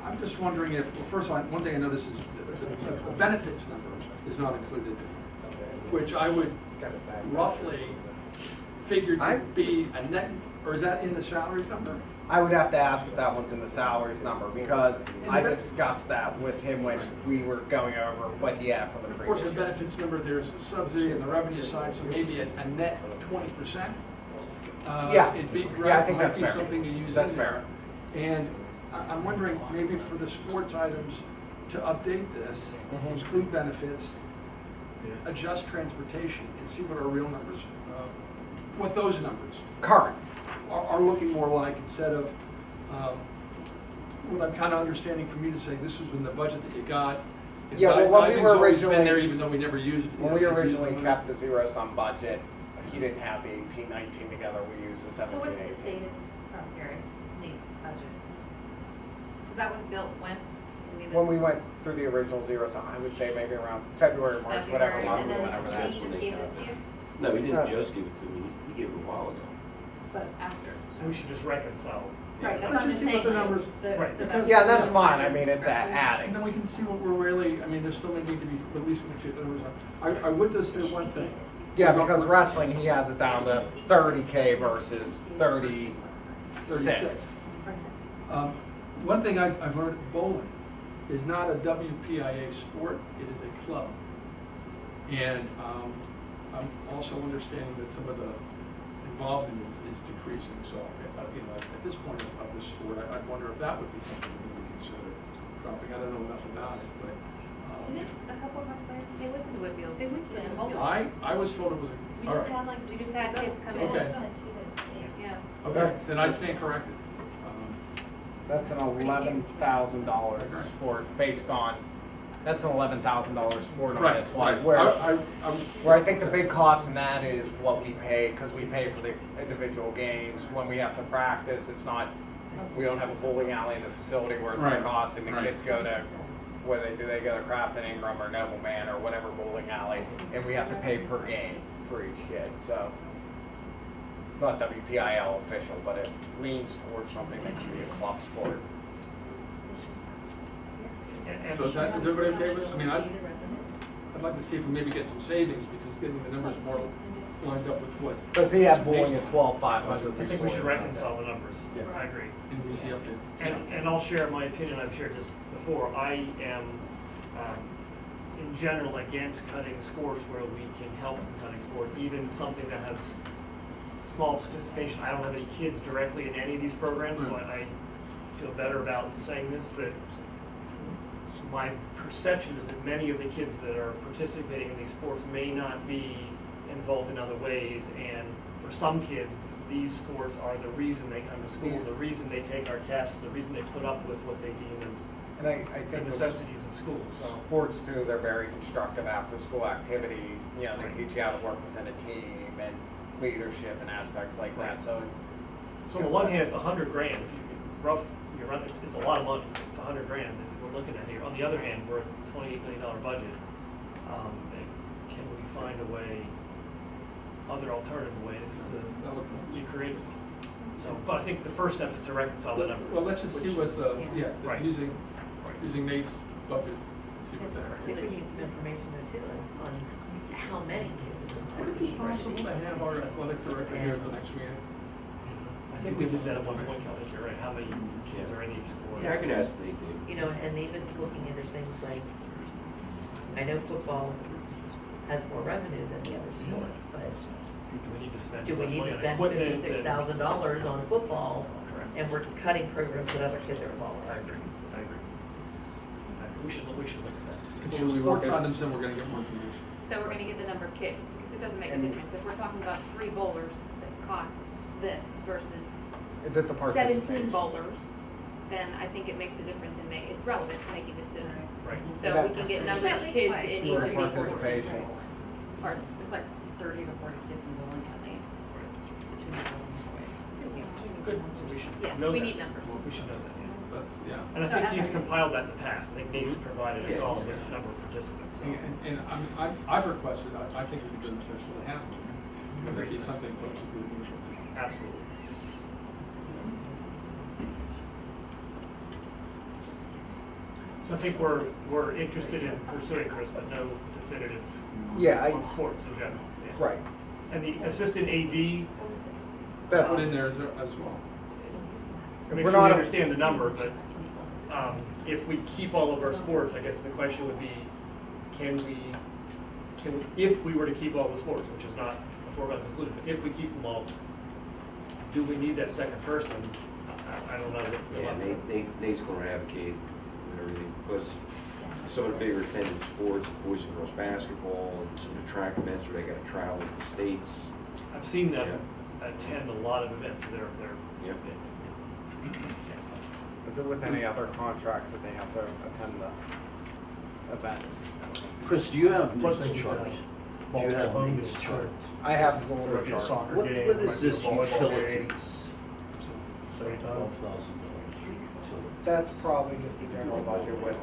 I'm just wondering if, well, first of all, one thing I noticed is the benefits number is not included, which I would roughly figure to be a net, or is that in the salaries number? I would have to ask if that one's in the salaries number, because I discussed that with him when we were going over what he had from the Of course, previous the year. benefits number, there's the subsidy and the revenue side, so maybe a net of 20%. Yeah. It'd be, Yeah, I think might that's be fair. something to use. That's in there. fair. And I'm wondering, maybe for the sports items, to update this, include benefits, adjust transportation, and see what our real numbers, what those numbers Current. are looking more like, instead of what I'm kind of understanding from you to say, this was in the budget that you got. And Yeah, well, when we were diving's always been originally- there, even though we never used it. When we originally kept the zero-sum budget, he didn't have the 18-19 together, we used the So what's the 17-18. stated from Gary, Nate's budget? Because that was built when? When we went through the original zero-sum, I would say maybe around February, March, whatever February, month and we then went over she that. just gave this to you, No, he didn't just give it to me, he gave it a while ago. but after. So we should just reconcile. Right, that's Let's what I'm just see saying. what the numbers- Right, so because- Yeah, that's fine, I mean, it's And adding. then we can see what we're really, I mean, there's still going to need to be, at least we can see what the numbers are. I would just say one thing. Yeah, because wrestling, he has it down to 30K versus 36. One thing I've learned, bowling is not a WPIA sport, it is a club. And I'm also understanding that some of the involvement is decreasing, so, at this point of this sport, I'd wonder if that would be something that we would consider dropping. I don't know enough about it, but. Didn't a couple of our players, they went to the Whitfields. They went to the I was told it was, We all just right. had like, we just had kids come in. Okay. Had two of those things. Yeah. Okay, That's- then I stand corrected. That's an $11,000 sport based on, that's an $11,000 sport on this one. Where I think the big cost in that is what we pay, because we pay for the individual games. When we have to practice, it's not, we don't have a bowling alley in the facility where it's Right. gonna cost, and the Right. kids go to, they go to Crafton Ingram or Nobleman or whatever bowling alley, and we have to pay per game for each kid, so. It's not WPIL official, but it leans towards something that could be a club sport. So is everybody okay with it? I mean, I'd like to see if we maybe get some savings, because getting the numbers more lined up with what Does he have bowling at 12,500? I think we should reconcile the numbers. Yeah. I agree. NBC update. And I'll share my opinion, I've shared this before. I am, in general, against cutting sports where we can help from cutting sports, even something that has small participation. I don't have any kids directly in any of these programs, so I feel better about saying this, but my perception is that many of the kids that are participating in these sports may not be involved in other ways, and for some kids, these sports are the reason they come to school, the reason they take our tests, the reason they put up with what they deem as And I the think with necessities of school, so. sports too, they're very constructive after-school activities. You know, they teach you how to work within a team and leadership and aspects like that, so. So on the one hand, it's $100,000, if you run, it's a lot of money, it's $100,000 that we're looking at here. On the other hand, we're at a $28 million budget. And can we find a way, other alternative ways to be creative? So, but I think the first step is to reconcile the numbers. Well, let's just see what's, Right. using Nate's budget, see what I think we that. need some information though too, on how many kids. Would it be possible to have our athletic director here at the next meeting? I think we did that at one point, I think you're right, how many kids are in each sport? Yeah, I can ask Nate, Dave. You know, and even looking into things like, I know football has more revenue than the other sports, but Do we need to spend do so we much need money to on spend equipment and- $56,000 on football Correct. and we're cutting programs that other kids are involved I in? agree, I agree. We should look at that. Should we look Sports at- items, then we're gonna get more information. So we're gonna get the number of kids, because it doesn't make a And- difference. If we're talking about 3 bowlers that cost this versus Is it the participation? 17 bowlers, then I think it makes a difference in it's relevant to making a decision. Right. So we can get numbers of kids in each For of these schools. participation. Pardon, there's like 30 to 40 kids in bowling alleys. Good, so we should Yes, know we that. need numbers. We should know that, yeah. That's, yeah. And I think he's compiled that in the past. I think Nate's provided a Yeah, call he's with got the number of participants. so. And I've requested, I think it'd be beneficial to have them. I think it's something folks would be interested in. Absolutely. So I think we're interested in pursuing Chris, but no definitive Yeah, on sports in general. Yeah. Right. And the assistant AD, That Put in there as well. I mean, We're sure we not- understand the number, but if we keep all of our sports, I guess the question would be, if we were to keep all the sports, which is not a foregone conclusion, but if we keep them all, do we need that second person? I don't know. Yeah, Nate's gonna advocate and everything, because some of the bigger attended sports, boys and girls basketball, and some of the track events where they gotta travel to the States. I've seen them attend a lot of events, they're. Yep. Is it with any other contracts that they have to attend the events? Chris, do you have Plus Nate's they chart? have Do you have multiple Nate's home chart? I have his There older might be a chart. soccer What game, is might be a this volleyball game. utilities? So, $12,000 for utilities. That's probably just the general budget with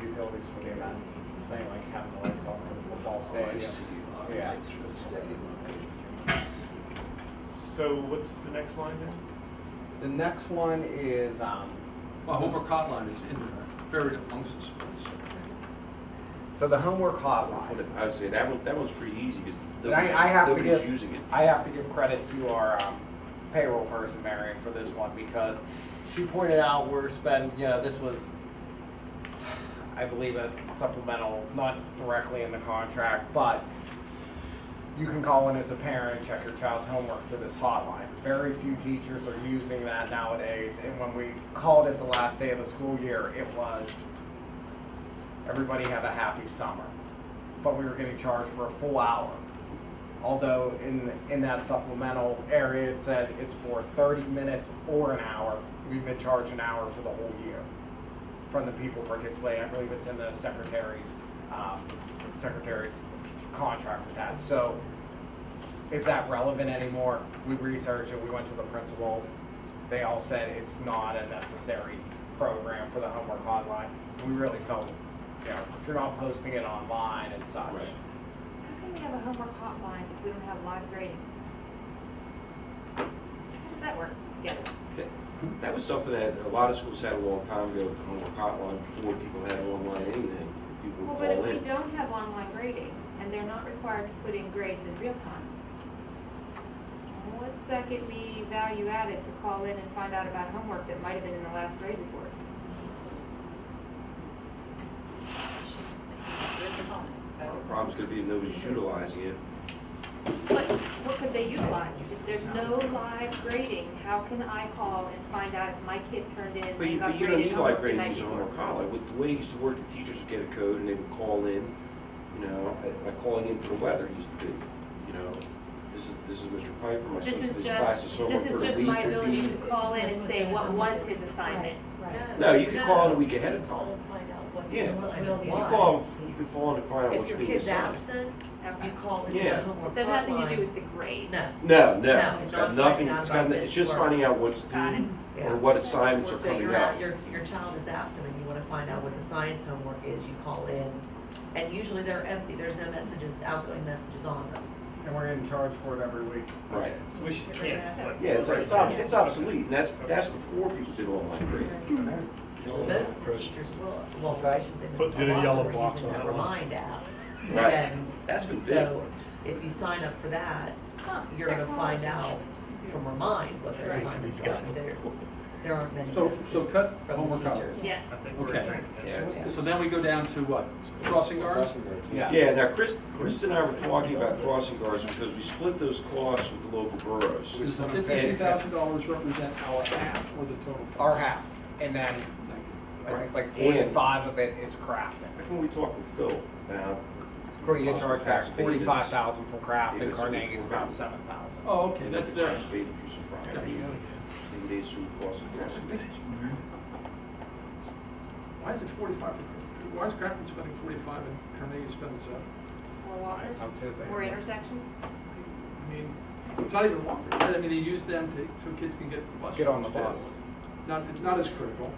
the utilities for the events, same like having the lights on for the football Oh, I stadium. see. Yeah. Lights for the stadium, okay. So what's the next line then? The next one is, Well, homework hotline is in there, buried amongst the sports. so the homework hotline. I'd say that one's pretty easy, because And I have to nobody's give, using it. I have to give credit to our payroll person, Marion, for this one, because she pointed out we're this was, I believe, a supplemental, not directly in the contract, but you can call in as a parent and check your child's homework through this hotline. Very few teachers are using that nowadays, and when we called it the last day of the school year, it was, everybody have a happy summer. But we were getting charged for a full hour. Although in that supplemental area, it said it's for 30 minutes or an hour. We've been charged an hour for the whole year from the people participating. I believe it's in the secretary's contract with that. So is that relevant anymore? We researched it, we went to the principals. They all said it's not a necessary program for the homework hotline. We really felt, if you're not posting it online and such. Right. How can we have a homework hotline if we don't have live grading? How does that work together? That was something that a lot of schools had a long time ago, the homework hotline, before people had online anything. People Well, would but if call we in. don't have online grading, and they're not required to put in grades in real time, what's that give me value added to call in and find out about homework that might have been in the last grade report? The problem's gonna be if nobody's utilizing it. But what could they utilize? If there's no live grading, how can I call and find out if my kid turned in But you, and got but you don't graded need homework like the grading night to use a before? homework hotline. With the way it used to work, the teachers would get a code and they would call in, like calling in for the weather used to be, this is Mr. Piper, my This son's is class is just, homework this for is the just week. my ability to call in and say what was his assignment. No, you can call in a week ahead of Call time. and find out what Yeah, the assignment you was. can call in and find out If what's your being kid's assigned. absent, Okay. you call into Yeah. the homework So it had nothing to hotline. do with the grade? No. No, it's it's got not nothing, finding out it's about it's just missed work. finding out what's Got it. due or what assignments are So coming you're up. out, your child is absent and you wanna find out what the science homework is, you call in. And usually they're empty, there's no messages, outgoing messages on them. And we're getting charged for it every week. Right. So we should cancel. Yeah, it's obsolete, and that's before people did online grading. Most of the teachers will, well, What's that? I shouldn't say Put most, the a lot yellow of them are box using on the that one. Remind app. Right. And That's been big. so if you sign up for that, Huh, you're gonna find technology. out from Remind what their Right. assignments are. There aren't many So messages cut from homework the out. teachers. I Yes. think we're Okay. agreeing. Yeah. So then we go down to what? Crossing guards? Yeah, now Chris and I were talking about crossing guards because we split those costs with the local boroughs. Does the $50,000 represent our half or the total? Our half, and then I think like And- 45 of it is crafting. Like when we talked with Phil about. Where you get charged back David's- 45,000 from crafting, David's Carnegie's report. about 7,000. Oh, okay, that's there. Tax paid for some property. Maybe they assume costs of crossing guards. Why is it 45? Why is Grafton spending 45 and Carnegie spending 7? More walkers, Assumptions they more make. intersections. I mean, it's not even longer, right? I mean, they use them so kids can get the bus. Get on the stops. bus. It's not as critical,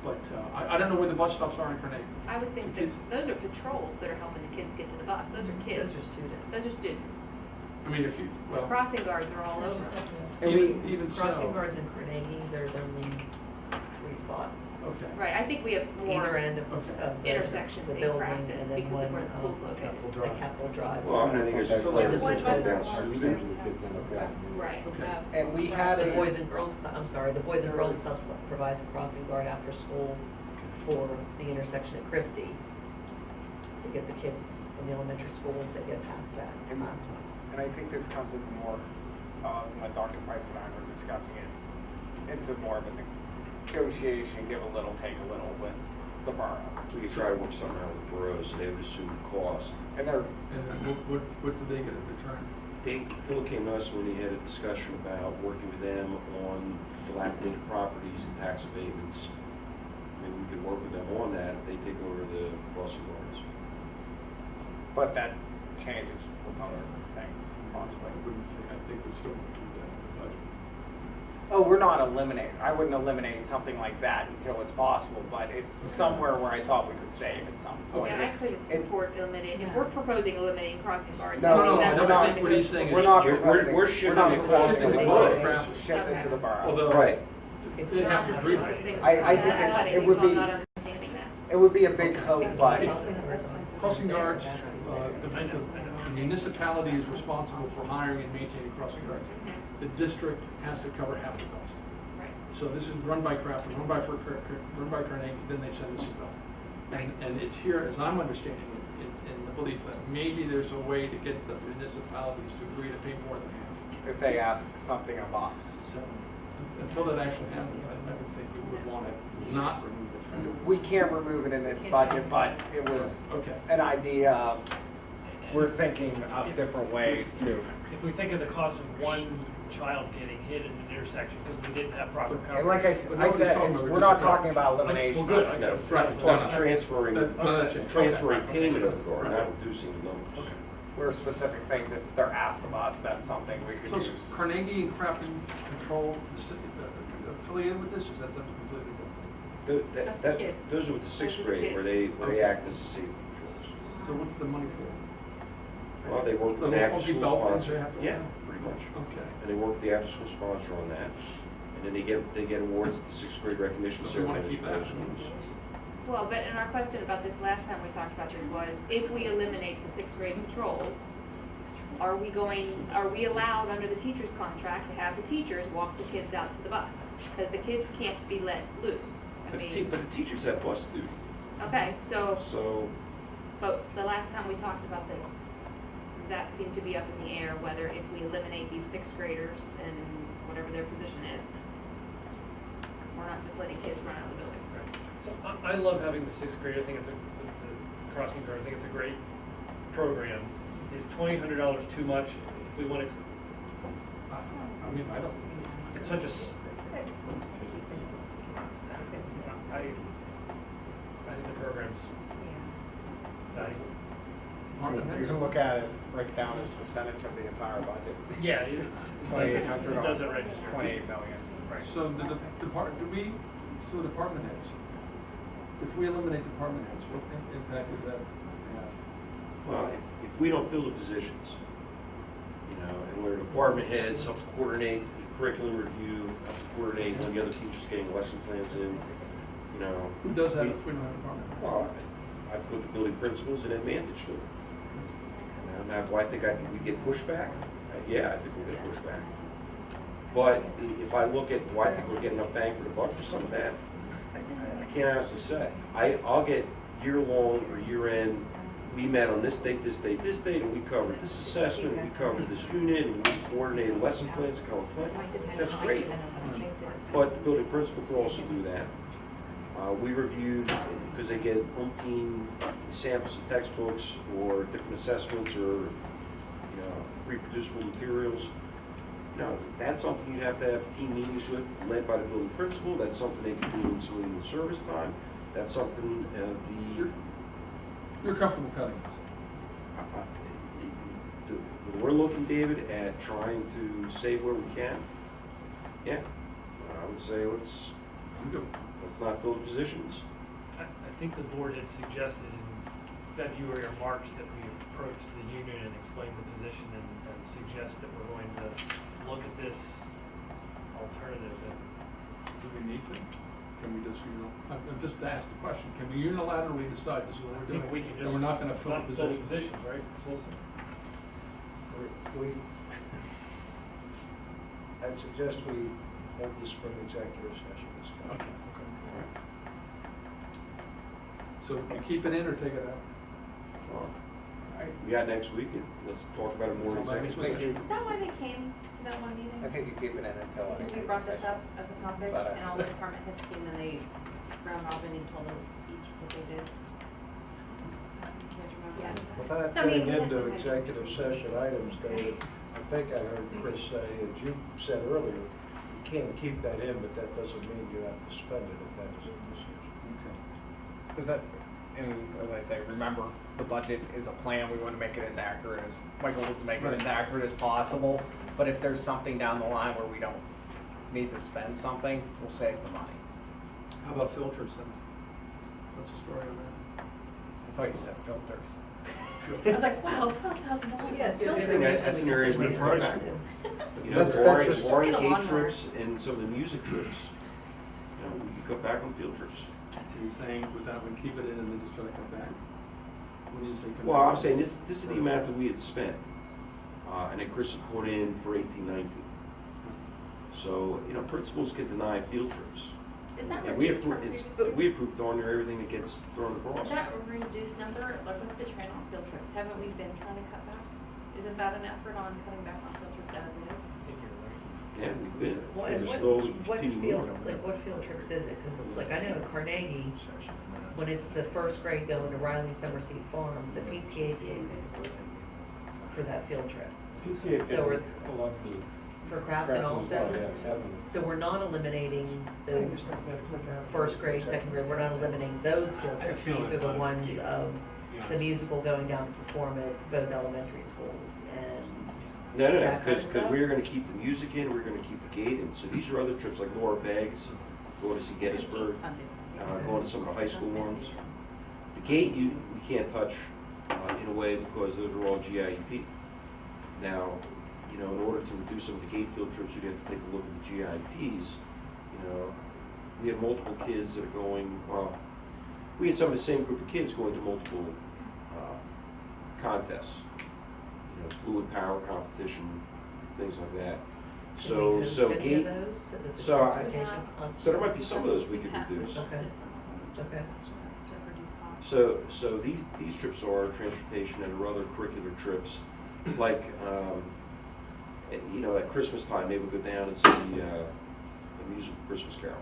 but I don't know where the bus stops are in Carnegie. I would think that those are patrols that are helping the kids get to the bus. Those are kids. Those are students. Those are students. I mean, if you, The well, crossing guards are all over. And we- even so. Crossing guards in Carnegie, there's only 3 spots. Okay. Right, I think we have more. Either end of Okay. of Intersections the in building, Grafton and then because one of where the school's on located. the Capitol Drive. Well, I think it's just So clear there's to one cut down bus. students. Usually the kids end up passing. Right. Okay. And we had The a. Boys and Girls, I'm sorry, the Boys and Girls Club provides a crossing guard after school for the intersection at Christie to get the kids from the elementary school once they get past that And- last one. And I think this comes into more, when Dr. Pipe and I were discussing it, into more of a negotiation, give a little, take a little with the borough. We could try to work something out with the boroughs, they would assume the cost. And they're, And then what do they get in return? Phil came to us when he had a discussion about working with them on dilapidated properties and tax abatements. Maybe we could work with them on that if they take over the crossing guards. but that changes with other things, possibly. I wouldn't say, I think we still want to keep that in the budget. Oh, we're not eliminating, I wouldn't eliminate something like that until it's possible, but it's somewhere where I thought we could save at some point. Yeah, I couldn't It- support eliminating, if we're proposing eliminating crossing guards, No, I think that's I a don't good think what he's saying is. We're not We're- proposing. we're shifting not the proposing cost to the it. borough. Shift it to the borough. Although. Right. If They'd not, have to just agree. leave it. I think it would be, I'm not understanding that. it would be a big hope, but Crossing guards on- Crossing guards, That's easy. the municipality is responsible for hiring and maintaining crossing guards. The district has to cover half the cost. Right. So this is run by Grafton, run by Carnegie, then they send us a bill. And it's here, as I'm understanding it, in the belief that maybe there's a way to get the municipalities to agree to pay more than half. if they ask something of us. So until that actually happens, I never think we would want to not remove it from. We can't remove it in the budget, but it was Okay. an idea of, we're thinking of different ways to. If we think of the cost of one child getting hit in an intersection because we didn't have proper coverage. And like I But said, nobody's talking it's, about we're not reducing talking about elimination. Well, good. No, Right. I'm talking transferring, That changed. transferring Okay. payment of the guard, Right. not reducing the numbers. Okay. We're specific things, if they're asked of us, that's something we could So use. is Carnegie and Grafton control affiliated with this, or is that something completely different? That's the kids. Those are with the sixth Those are the grade, where kids. they act as the safety patrols. So what's the money for? Well, they work with an Little funky after-school belt ones sponsor. they have to Yeah, wear? pretty much. Okay. And they work with the after-school sponsor on that. And then they get awards at the sixth grade recognition So we wanna ceremonies keep for that. those schools. Well, but in our question about this last time we talked about this was, if we eliminate the sixth grade patrols, are we allowed under the teacher's contract to have the teachers walk the kids out to the bus? Because the kids can't be let loose. I But mean, the teachers have bus duty, okay, so but the last time we talked about this, that seemed to be up in the air, whether if we eliminate these sixth graders and whatever their position is, we're not just letting kids run out of the building. So I love having the sixth grade. I think it's the crossing guard. I think it's a great program. Is $2,000 too much if we want to? I mean, I don't. It's such a. I think the program's valuable. You can look at it, break it down as percentage of the entire budget. Yeah, it 2,800 on doesn't register. 28 million. Right. So the department heads, if we eliminate department heads, what impact does that have? well, if we don't fill the positions, and we're department heads, help to coordinate the curriculum review, help to coordinate when the other teachers getting lesson plans in, Who does that if we don't have department heads? Well, I put the building principals in advantage to it. Now, do I think we get pushback? Yeah, I think we'll get pushback. But if I look at, do I think we're getting enough bang for the buck for some of that? I can't honestly say. I'll get year-long or year-end, we met on this date, and we covered this assessment, and we covered this unit, and we coordinated lesson plans, and color plan. That's great. But the building principal could also do that. We reviewed, because they get umpteen samples of textbooks or different assessments or, reproducible materials. That's something you'd have to have team meetings with, led by the building principal. That's something they can do in civilian service time. That's something, You're comfortable cutting this? we're looking, David, at trying to save where we can. Yeah, I would say let's not fill the positions. I think the board had suggested in February or March that we approach the union and explain the position and suggest that we're going to look at this alternative. Do we need to? Can we just, I'm just asked the question, can we unilaterally decide this is what I we're doing? think we can And just. we're not gonna fill not the fill positions? positions, right, Solson? I'd suggest we hold this for an executive session discussion. Okay, all right. So we keep it in or take it out? We got next week, and let's talk about it more in Talk about it executive next week. session. Is that why they came to that one meeting? I think you keep it in until. Because we brought this up as a topic, But, and all the department heads came and they round robin and told us each what they did. You guys remember that? Without So, I mean, getting into we- executive session items, David, I think I heard Chris say, as you said earlier, you can't keep that in, but that doesn't mean you have to spend it if that is a decision. Is that, and as I say, remember, the budget is a plan, we want to make it as accurate as, my goal is to make it as accurate as possible, but if there's something down the line where we don't need to spend something, we'll save the money. How about filters then? What's the story on that? I thought you said filters. I was like, wow, $12,000. Yeah, I think that's an area we can Filters. back. You know, That's barring just- barring Just get a gate lawnmower. trips and some of the music trips, you know, we could cut back on field trips. So you're saying without, we keep it in and then just try to cut back? When you say cut Well, back? I'm saying this is the amount that we had spent, and then Chris had put in for 18-19. So, you know, principals can deny field trips. Is that And we reduced from approve, previously? we approve darn near everything that gets thrown across. Is that a reduced number? Like, what's the trend on field trips? Haven't we been trying to cut back? Isn't that an effort on cutting back on field trips as it is? I think you're right. Yeah, we've been, What, and there's what, still what continue field, more. like, what field trips is it? Cause like, I know at Carnegie, when it's the first grade going to Riley Summerseat Farm, the PTA pays for that field trip. PTA So we're- a lot For Crafton also? So we're not eliminating those first grade, second grade, we're not eliminating those field trips. These are the ones of the musical going down to perform at both elementary schools and, No, that kind of because stuff? we're gonna keep the music in, we're gonna keep the gate in. So these are other trips like Laura Beggs, going to see Gettysburg, going to some of the high school ones. The gate, we can't touch in a way because those are all GIEP. Now, you know, in order to reduce some of the gate field trips, we'd have to take a look at the GIPs. You know, we have multiple kids that are going, well, we had some of the same group of kids going to multiple contests. You know, fluid power competition, things like that. can we So host any of gate, those so that the so I- transportation costs? so there might be some of those we could reduce. Okay. Okay. So these trips are transportation and other curricular trips, like, you know, at Christmas time, maybe we'll go down and see a musical Christmas carol.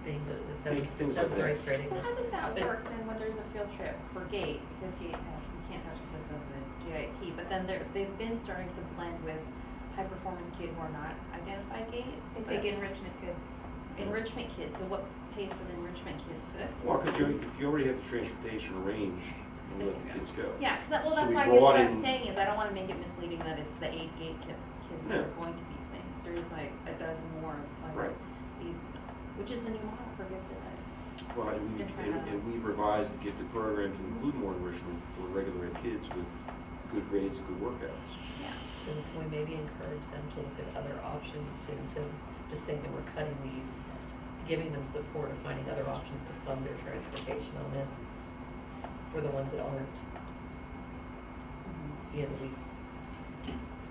Being the seventh, Things like seventh or that. eighth grading. So how does that work then when there's a field trip for gate? Because gate has, you can't touch because of the GIP, but then they've been starting to blend with high performance kids who are not identified gate. They take enrichment kids. Enrichment kids, so what pays for the enrichment kids? This? Well, because if you already have the transportation arranged, you let the kids go. Yeah, because So that's we why I guess brought what I'm in- saying is I don't want to make it misleading that it's the 8 gate kids that No. are going to these things. There's like a dozen more of like Right. these, which is the new model for gifted ed. Well, and we've revised the gifted program to include more enrichment for regular ed kids with good grades and good workouts. Yeah. So can we maybe encourage them to look at other options too, instead of just saying that we're cutting these, giving them support of finding other options to fund their transportation on this for the ones that aren't, you know,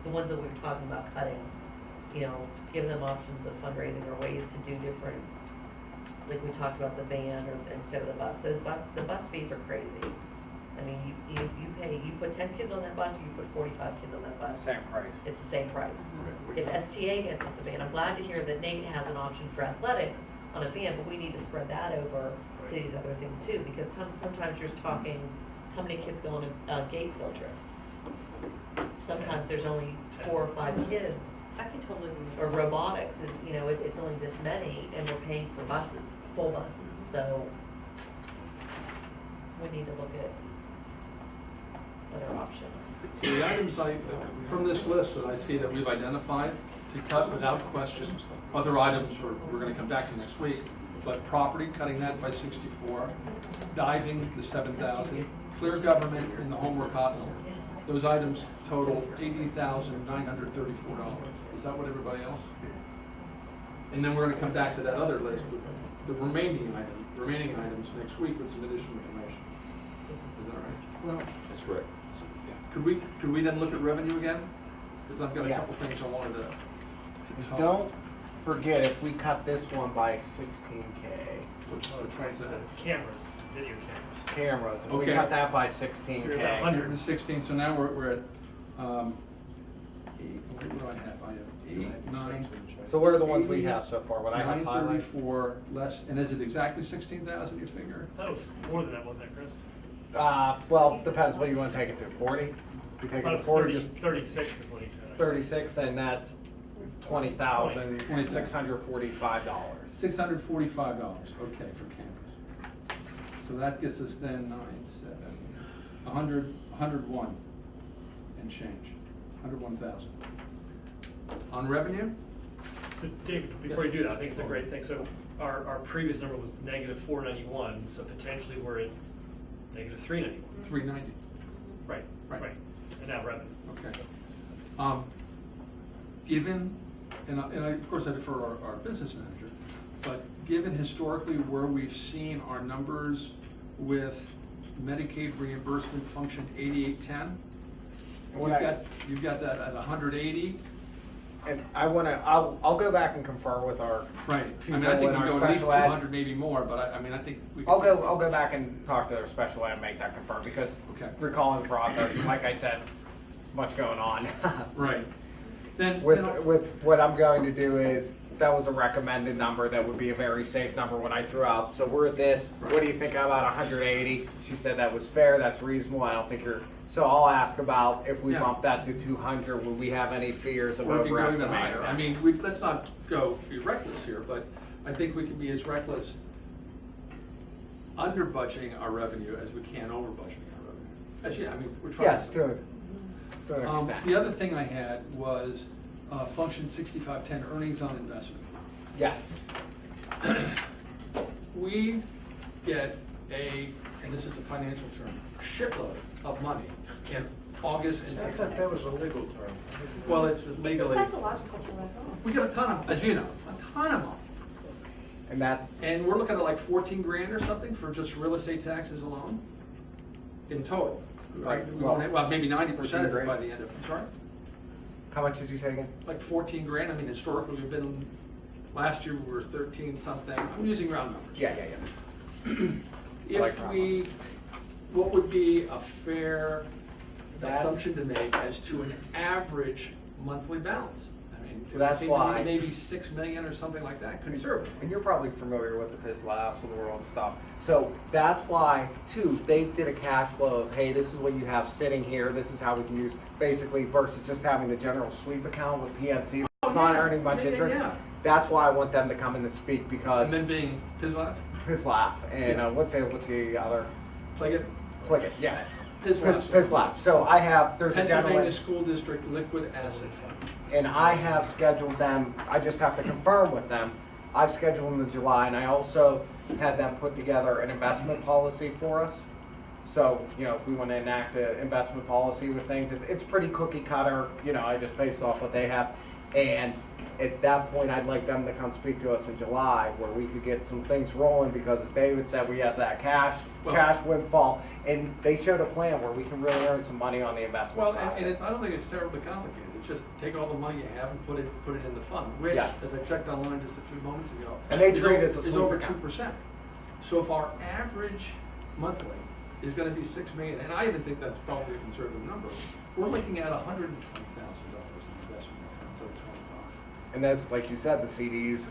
the ones that we were talking about cutting, you know, give them options of fundraising or ways to do different, like we talked about the van or instead of the bus. The bus fees are crazy. I mean, you put 10 kids on that bus, or you put 45 kids on that bus. Same price. It's the same price. Right. If STA gets us a van, I'm glad to hear that Nate has an option for athletics on a van, but we need to spread that over to these other things too, because sometimes you're talking, how many kids go on a gate field trip? Sometimes there's only 4 or 5 kids, I can totally believe or robotics is, you know, it's only this many, and we're paying for buses. full buses, so we need to look at other options. So the items from this list that I see that we've identified to cut without question, other items we're gonna come back to next week, but property, cutting that by 64, diving, the 7,000, clear government in the homework hotline. Those items total $80,934. Is that what everybody else? And then we're gonna come back to that other list with the remaining items next week with some additional information. Is that all right? Well, That's correct. Could we then look at revenue again? Because I've got a Yes. couple things I wanted to talk. don't forget, if we cut this one by 16K, Which one's that? Cameras, video cameras. cameras, if we Okay. cut that by So you're about 16K. 116, so now we're at, what do I have? I have 8, 9. So what are the ones we have so far? What I have highlighted? 934 less, and is it exactly 16,000 you figure? I thought it was more than that, wasn't it, Chris? Well, depends, what do you wanna take it to, 40? We I take it thought it to was 40, 30, just 36 is what he said. 36, then that's $20,645. $645, okay, for cameras. So that gets us then 9, 7, 100, 101 and change, 101,000. On revenue? So David, before you do that, I think it's a great thing. So our previous number was negative 491, so potentially we're at negative 391. 390, Right, Right. right. And now revenue. okay. Given, and of course I defer our business manager, but given historically where we've seen our numbers with Medicaid reimbursement function 8810, you've got that at 180, And I'll go back and confer with our right? I people mean, I think in we our go at least special ed. 280 more, but I mean, I think we. I'll go back and talk to their special ed and make that confirm, because Okay. recalling the process, like I said, there's much going on. Right. Then, With what I'm going to do is, that was a recommended number, that would be a very safe number when I threw out, so we're at this, what do you think about 180? She said that was fair, that's reasonable, I don't think you're, so I'll ask about if we Yeah. bump that to 200, will we have any fears of or if you go even overestimating? higher. I mean, let's not be reckless here, but I think we can be as reckless under budgeting our revenue as we can over budgeting our revenue. As I mean, we're trying. Yes, to an extent. The other thing I had was function 6510, earnings on investment. Yes. We get and this is a financial term, a shitload of money in August and I thought September. that was a legal term. Well, it's It's a legally, psychological tool as well. we get a ton of, as you know, a ton of money. And that's, And we're looking at like 14 grand or something for just real estate taxes alone, in total. Right. Well, maybe 90% of it by grand. the end of, sorry, how much did you say again? like 14 grand. I mean, historically, we've been, last year we were 13 something. I'm using round numbers. Yeah. I like If round we, what would be a fair That's- assumption to make as to an average monthly balance? I mean, it That's would seem to me why- maybe 6 million or something like that, conservative. And you're probably familiar with the PISLAS of the world and stuff. So that's why, too, they did a cash flow of, hey, this is what you have sitting here, this is how we can use, basically, versus just having the general sweep account with PNC. It's not earning much Yeah, interest. yeah. That's why I want them to come in to speak, because And then being PISLAF, PISLAF and Yeah. what's the other? Pliget, Pliget, yeah. PISLAF. PISLAF. So I have, there's a gentleman. Pennsylvania School District Liquid Asset Fund. And I have scheduled them, I just have to confirm with them. I've scheduled them in July, and I also had them put together an investment policy for us. So, if we want to enact an investment policy with things, it's pretty cookie cutter, I just based off what they have. And at that point, I'd like them to come speak to us in July, where we could get some things rolling, because as David said, we have that cash windfall. And they showed a plan where we can really earn some money on the investment Well, side. and I don't think it's terribly complicated. It's just take all the money you have and put it in the fund, which, Yes. as I checked online just a few moments ago, And they is treat o- it as a is sweep over account. 2%. So if our average monthly is going to be 6 million, and I even think that's probably a conservative number, we're looking at $120,000 in investment instead of 25. And that's, like you said, the CDs,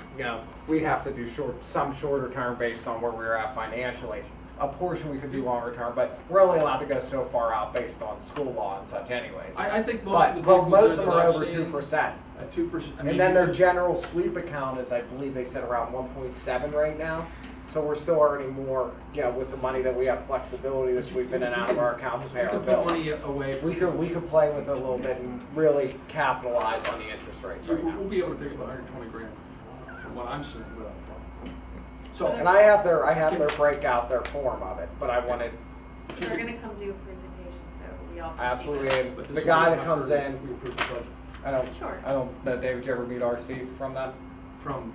we'd have to do some shorter term based on where we're at financially. A portion we could do longer term, but we're only allowed to go so far out based on school law and such anyways. I think most But of the but big most ones of them that are I've over seen 2%. At 2%. I mean, And then their general sweep account is, I believe they said, around 1.7 right now. So we're still earning more, you know, with the money that we have flexibility to sweep in and out of our account to pay We our could put bills. money away. We could play with it a little bit and really capitalize on the interest rates right now. We'll be able to take about 120 grand, from what I'm seeing, without a problem. So, And I have their breakout, their form of it, but I wanted, So they're gonna come do a presentation, so we all can see absolutely, that. and but this the will guy be that comes after in, we approve the budget. Sure. David, did you ever meet RC from them? From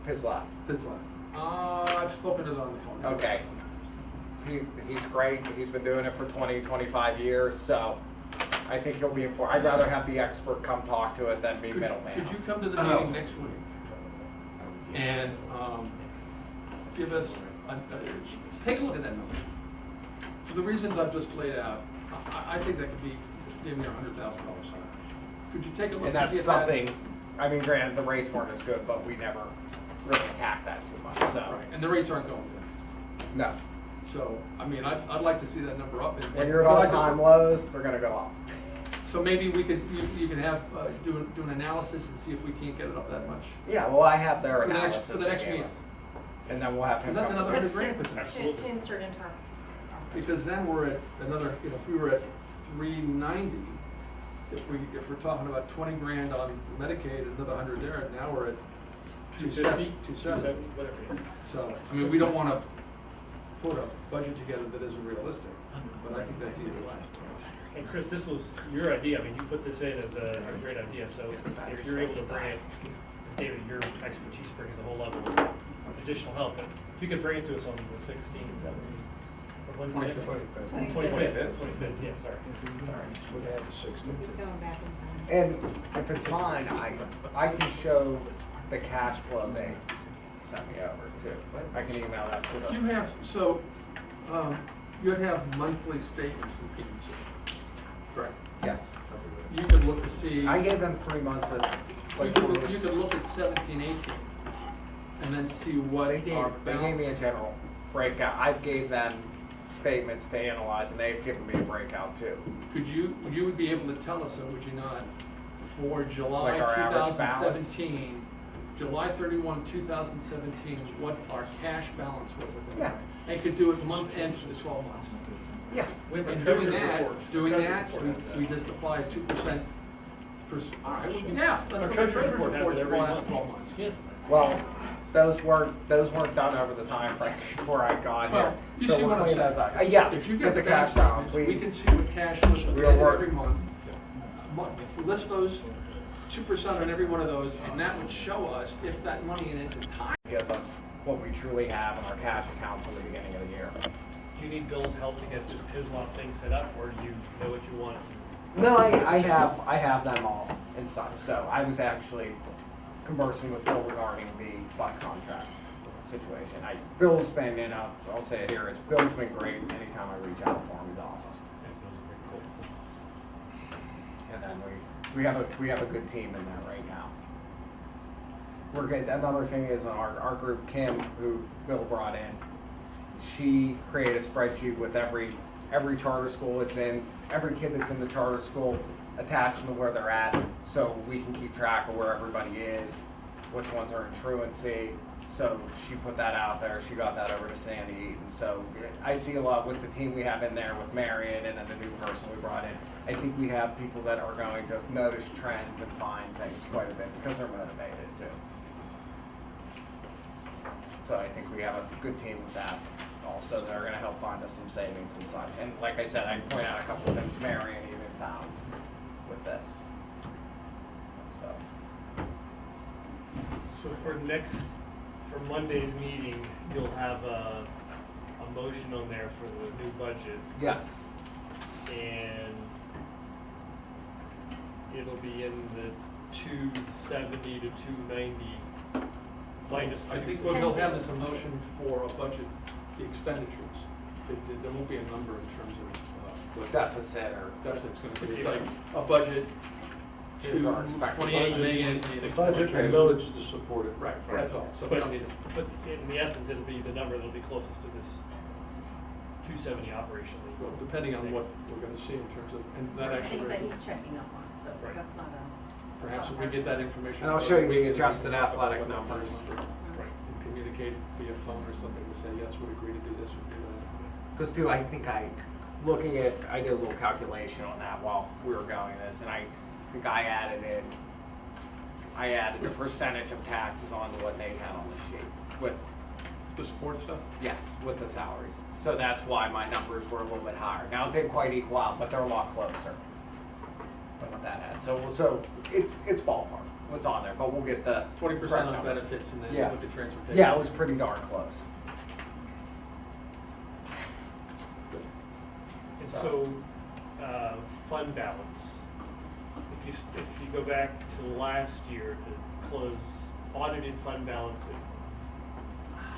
His left. Pittsburgh. I've spoken to them on the phone. Okay. He's great, he's been doing it for 20, 25 years, so I think he'll be informed. I'd rather have the expert come talk to it than be middleman. Could you come to the meeting next week? And, give us, take a look at that number. For the reasons I've just laid out, I think that could be maybe $100,000 higher. Could you take a look? And that's something, I mean, granted, the rates weren't as good, but we never really attacked that too much, so. Right, and the rates aren't going down. No. So, I mean, I'd like to see that number up. When you're at all-time lows, they're gonna go up. So maybe we could, you can have, do an analysis and see if we can't get it up that much. Yeah, well, I have their For the next- analysis. for the they next gave meeting. us. And then we'll have him Because that's come. another 100 grand. Absolutely. To insert in her. Because then we're at another, you know, if we were at 390, if we're talking about 20 grand on Medicaid, another 100 there, and now we're at 250, 270. 270, whatever. So, I mean, we don't want to put a budget together that isn't realistic, but I think that's either way. And Chris, this was your idea, I mean, you put this in as a great idea, so if you're able to bring it, David, your expertise brings a whole level of additional help, but if you could bring it to us on the 16th, that would be, or when's the next? 25th, yeah, sorry. We've had the 16th. He's going back in time. And if it's fine, I can show the cash flow they sent me over too. I can email that to You them. have, so, you'd have monthly statements from PNC, correct? Yes. You could look to see. I gave them 3 months of, like, You could look at 17, 18, and then see what they gave me a general breakout. I gave them statements to analyze and they've given me a breakout too. You would be able to tell us, so would you not, for July Like our average balance? 2017, July 31, 2017, what our cash balance was at that Yeah. time? And could do it month end for the 12 months. Yeah. We have a And doing treasurer's that, report. doing Treasurer's that, report has we just apply 2%. All right, yeah, let's Our look at treasurer's treasurer's report has reports it for the every last month. 12 months. Yeah. Well, those weren't done over the time frame before I got here. Well, you So see we'll what I'm clean saying? those up. Yes, If you get get the the bank cash balance. statements, we can see what cash was at the We'll end of work. every month. List those 2% on every one of those, and that would show us if that money in its entirety. Give us what we truly have in our cash account for the beginning of the year. Do you need Bill's help to get just his one thing set up, or do you know what you want? No, I have them all and such. So I was actually conversing with Bill regarding the bus contract situation. Bill's been I'll say it here, Bill's been great. Anytime I reach out for him, he's awesome. And then we have a good team in that right now. We're good. Another thing is our group, Kim, who Bill brought in, she created a spreadsheet with every charter school it's in, every kid that's in the charter school attached to where they're at, so we can keep track of where everybody is, which ones are in truancy. So she put that out there, she got that over to Sandy, and so I see a lot with the team we have in there with Marion and then the new person we brought in. I think we have people that are going to notice trends and find things quite a bit because they're motivated too. So I think we have a good team with that also that are gonna help find us some savings and such. And like I said, I can point out a couple of things Marion even found with this. So, So for Monday's meeting, you'll have a motion on there for the new budget, yes, and it'll be in the 270 to 290 minus. I think what he'll have is a motion for a budget, the expenditures. There won't be a number in terms of what deficit or deficit's gonna be. It's like a budget Here's our expected 28 million. in The budget and millage to support it. Right, that's all, so we But, don't need it. but in the essence, it'll be the number that'll be closest to this 270 operationally. Well, depending on what we're gonna see in terms of, and that I actually think that raises, he's checking up on, so Right. that's not perhaps if we get that information. And I'll show you the we can adjusted talk about athletic what that numbers. number- Right. and communicate communicate via phone or something to say, yes, we agree to do this or do that? Because too, I think I did a little calculation on that while we were going this, and I think I added the percentage of taxes onto what Nate had on the sheet with, The support stuff? yes, with the salaries. So that's why my numbers were a little bit higher. Now, it didn't quite equal out, but they're a lot closer than what that had. So it's ballpark, what's on there, but we'll get the 20% correct on number. benefits and then Yeah. look at transportation. Yeah, it was pretty darn close. And so, fund balance, if you go back to last year, the close audited fund balance at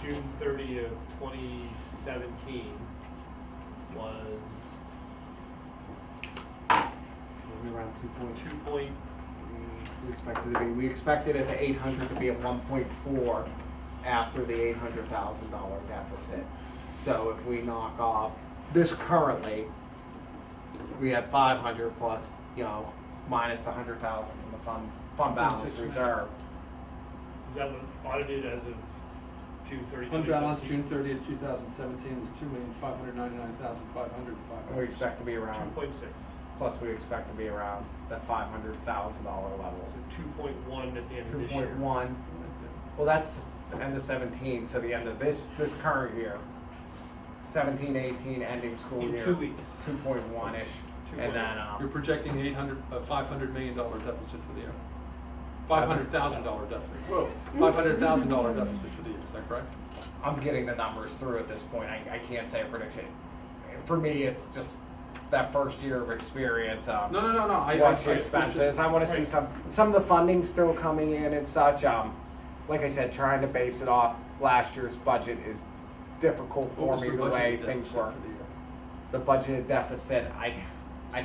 June 30 of 2017 was Around 2.2. 2 point, We expected it to 800 to be at 1.4 after the $800,000 deficit. So if we knock off this currently, we had 500 plus, minus the 100,000 from the fund balance reserve. is that what audited as of June 30, Fund balance, 2017? June 30th, 2017 was $2,599,505. We expect to be around, 2.6, plus we expect to be around that $500,000 level. so 2.1 at the end of this year. 2.1. Well, that's the end of 17, so the end of this current year, 17, 18 ending school In year. 2 weeks. 2.1-ish, and then, You're projecting $500 million deficit for the year. $500,000 deficit. Whoa. $500,000 deficit for the year, is that correct? I'm getting the numbers through at this point, I can't say a prediction. For me, it's just that first year of experience, No. watch the expenses, I wanna see some of the funding still coming in and such, like I said, trying to base it off last year's budget is difficult What for was me the the way budgeted things deficit were. for the year? The budget deficit, I'd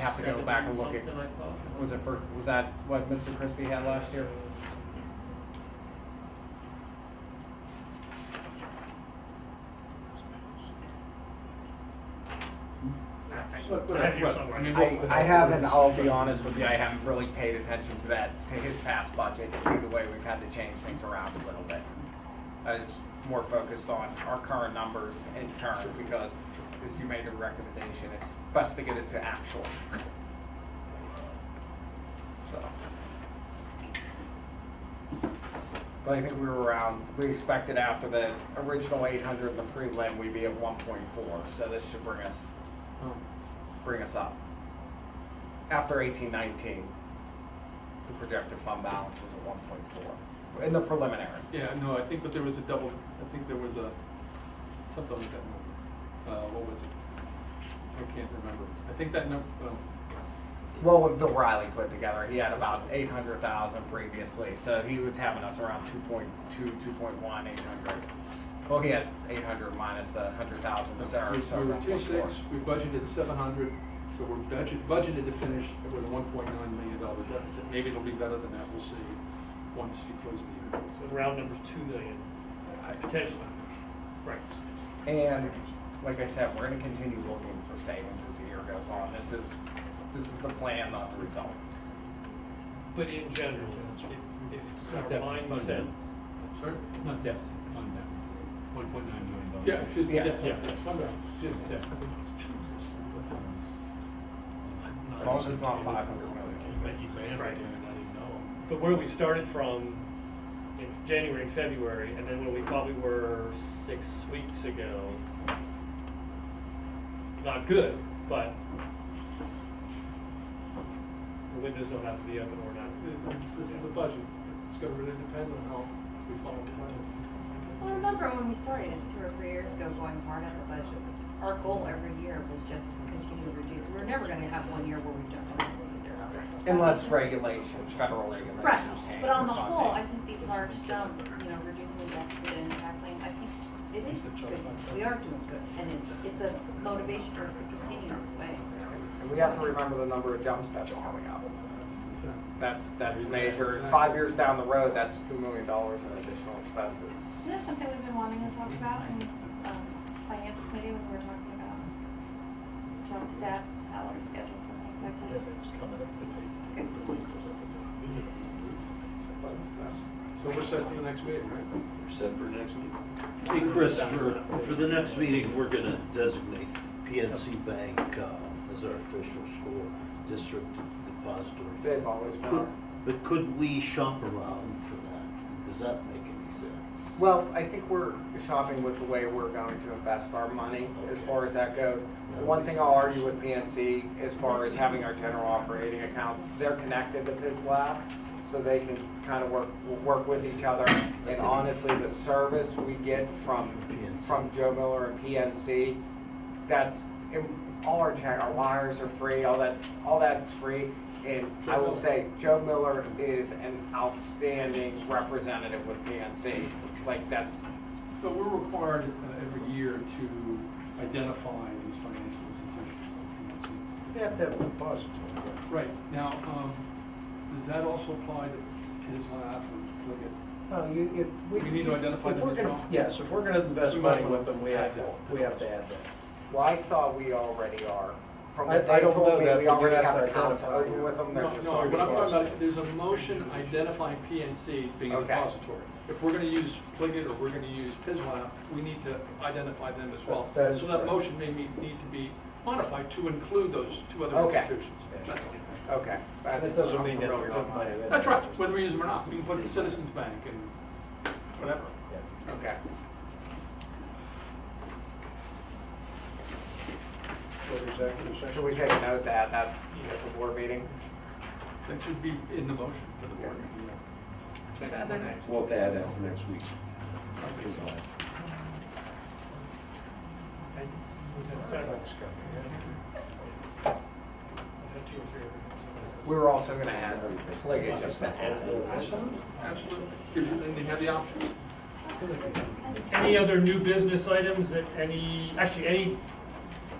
have to go back and look at, Something, I thought. was that what Mr. Christie had last year? I have it here somewhere. I haven't, I'll be honest with you, I haven't really paid attention to that, to his past budget. Either way, we've had to change things around a little bit. I was more focused on our current numbers in current because you made the recommendation, it's best to get it to actual. So. But I think we were around, we expected after the original 800 and the prelim, we'd be at 1.4, so this should bring us up. After 18-19, the projected fund balance was at 1.4 in the preliminary. Yeah, no, I think that there was a something like that number. What was it? I can't remember. I think that number, Well, what Bill Riley put together, he had about 800,000 previously, so he was having us around 2.2, 2.1, 800. Well, he had 800 minus the 100,000 reserve, so we were around 2.6, 1.4. we budgeted 700, so we're budgeted to finish with a $1.9 million deficit. Maybe it'll be better than that, we'll see, once you close the year. So round number's 2 million, potentially. Right. And like I said, we're gonna continue looking for savings as the year goes on. This is the plan, not the result. But in general, if Not our deficit, fund mindset, balance. Sorry? Not deficit, fund balance, $1.9 million. Yeah, excuse me, Yeah. yes, fund balance, Jim said. As long as it's not 500 million. right. But where we started from in January and February, and then where we thought we were 6 weeks ago, not good, but the windows don't have to be open or not. This is the budget. It's gonna really depend on how we follow the budget. Well, remember when we started 2 or 3 years ago going hard at the budget, our goal every year was just to continue to reduce. We're never gonna have 1 year where we don't have any zero. Unless regulations, federal regulations Right, change. but on the for whole, I funding. think these large jumps, reducing the deficit and tackling, I think it is good. We are doing good, and it's a motivation for us to continue this way. And we have to remember the number of jumps that's coming up. That's major. 5 years down the road, that's $2 million in additional expenses. And that's something we've been wanting to talk about in financial committee when we were talking about jump steps, salary schedules, and things like that. So we're set for the next meeting, right? We're set for next meeting. Hey, Chris, for the next meeting, we're gonna designate PNC Bank as our official school district depository. They've always been Could- our. But could we shop around for that? Does that make any sense? Well, I think we're shopping with the way we're going to invest our money as far as that goes. One thing I'll argue with PNC as far as having our general operating accounts, they're connected to PISLab, so they can kind of work with each other. And honestly, the service we get from Joe Miller and PNC, that's, all our wires are free, all that's free. And I will say, Joe Miller is an outstanding representative with PNC. Like, that's, But we're required every year to identify these financial institutions like PNC. You have to have a depository. Right, now, does that also apply to his lab or Pliget? No, We need to identify if them we're as gonna- well? Yes, if we're gonna invest We might money wanna with them, we add have to, that. we have to add that. well, I thought we already are. From I what they don't told know me, that, we but you already have have to accounts identify open with them, they're No, just no, not. what I'm talking about, there's a motion identifying PNC being a Okay. depository. If we're gonna use Pliget or we're gonna use PISLab, we need to identify them as well. That is So that correct. motion may need to be modified to include those two other Okay. institutions. That's all. Okay. That That's- doesn't I'm mean that familiar we're with putting money that. in. That's right, whether we use them or not. We can put the Citizens Bank and whatever. Okay. Go to executive session. Should we take a note that that's a board meeting? That should be in the motion for the board. We'll have to add that for next week. We were also gonna add, like, it's just to add. Absolutely. Then you have the option. Any other new business items, any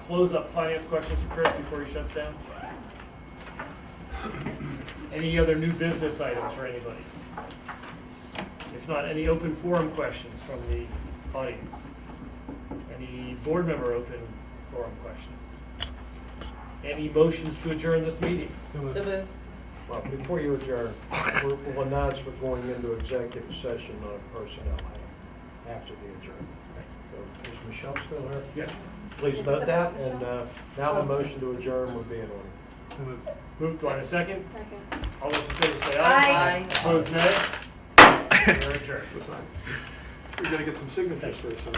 close-up finance questions for Chris before he shuts down? Any other new business items for anybody? If not, any open forum questions from the audience? Any board member open forum questions? Any motions to adjourn this meeting? So moved. Well, before you adjourn, we'll announce we're going into executive session on a personnel item after the adjournment. So, is Michelle still here? Yes. Please note that, and now a motion to adjourn would be in order. Moved, do I have a second? Second. All those in favor say aye. Aye. Opposed, nay? We're adjourned. We gotta get some signatures first.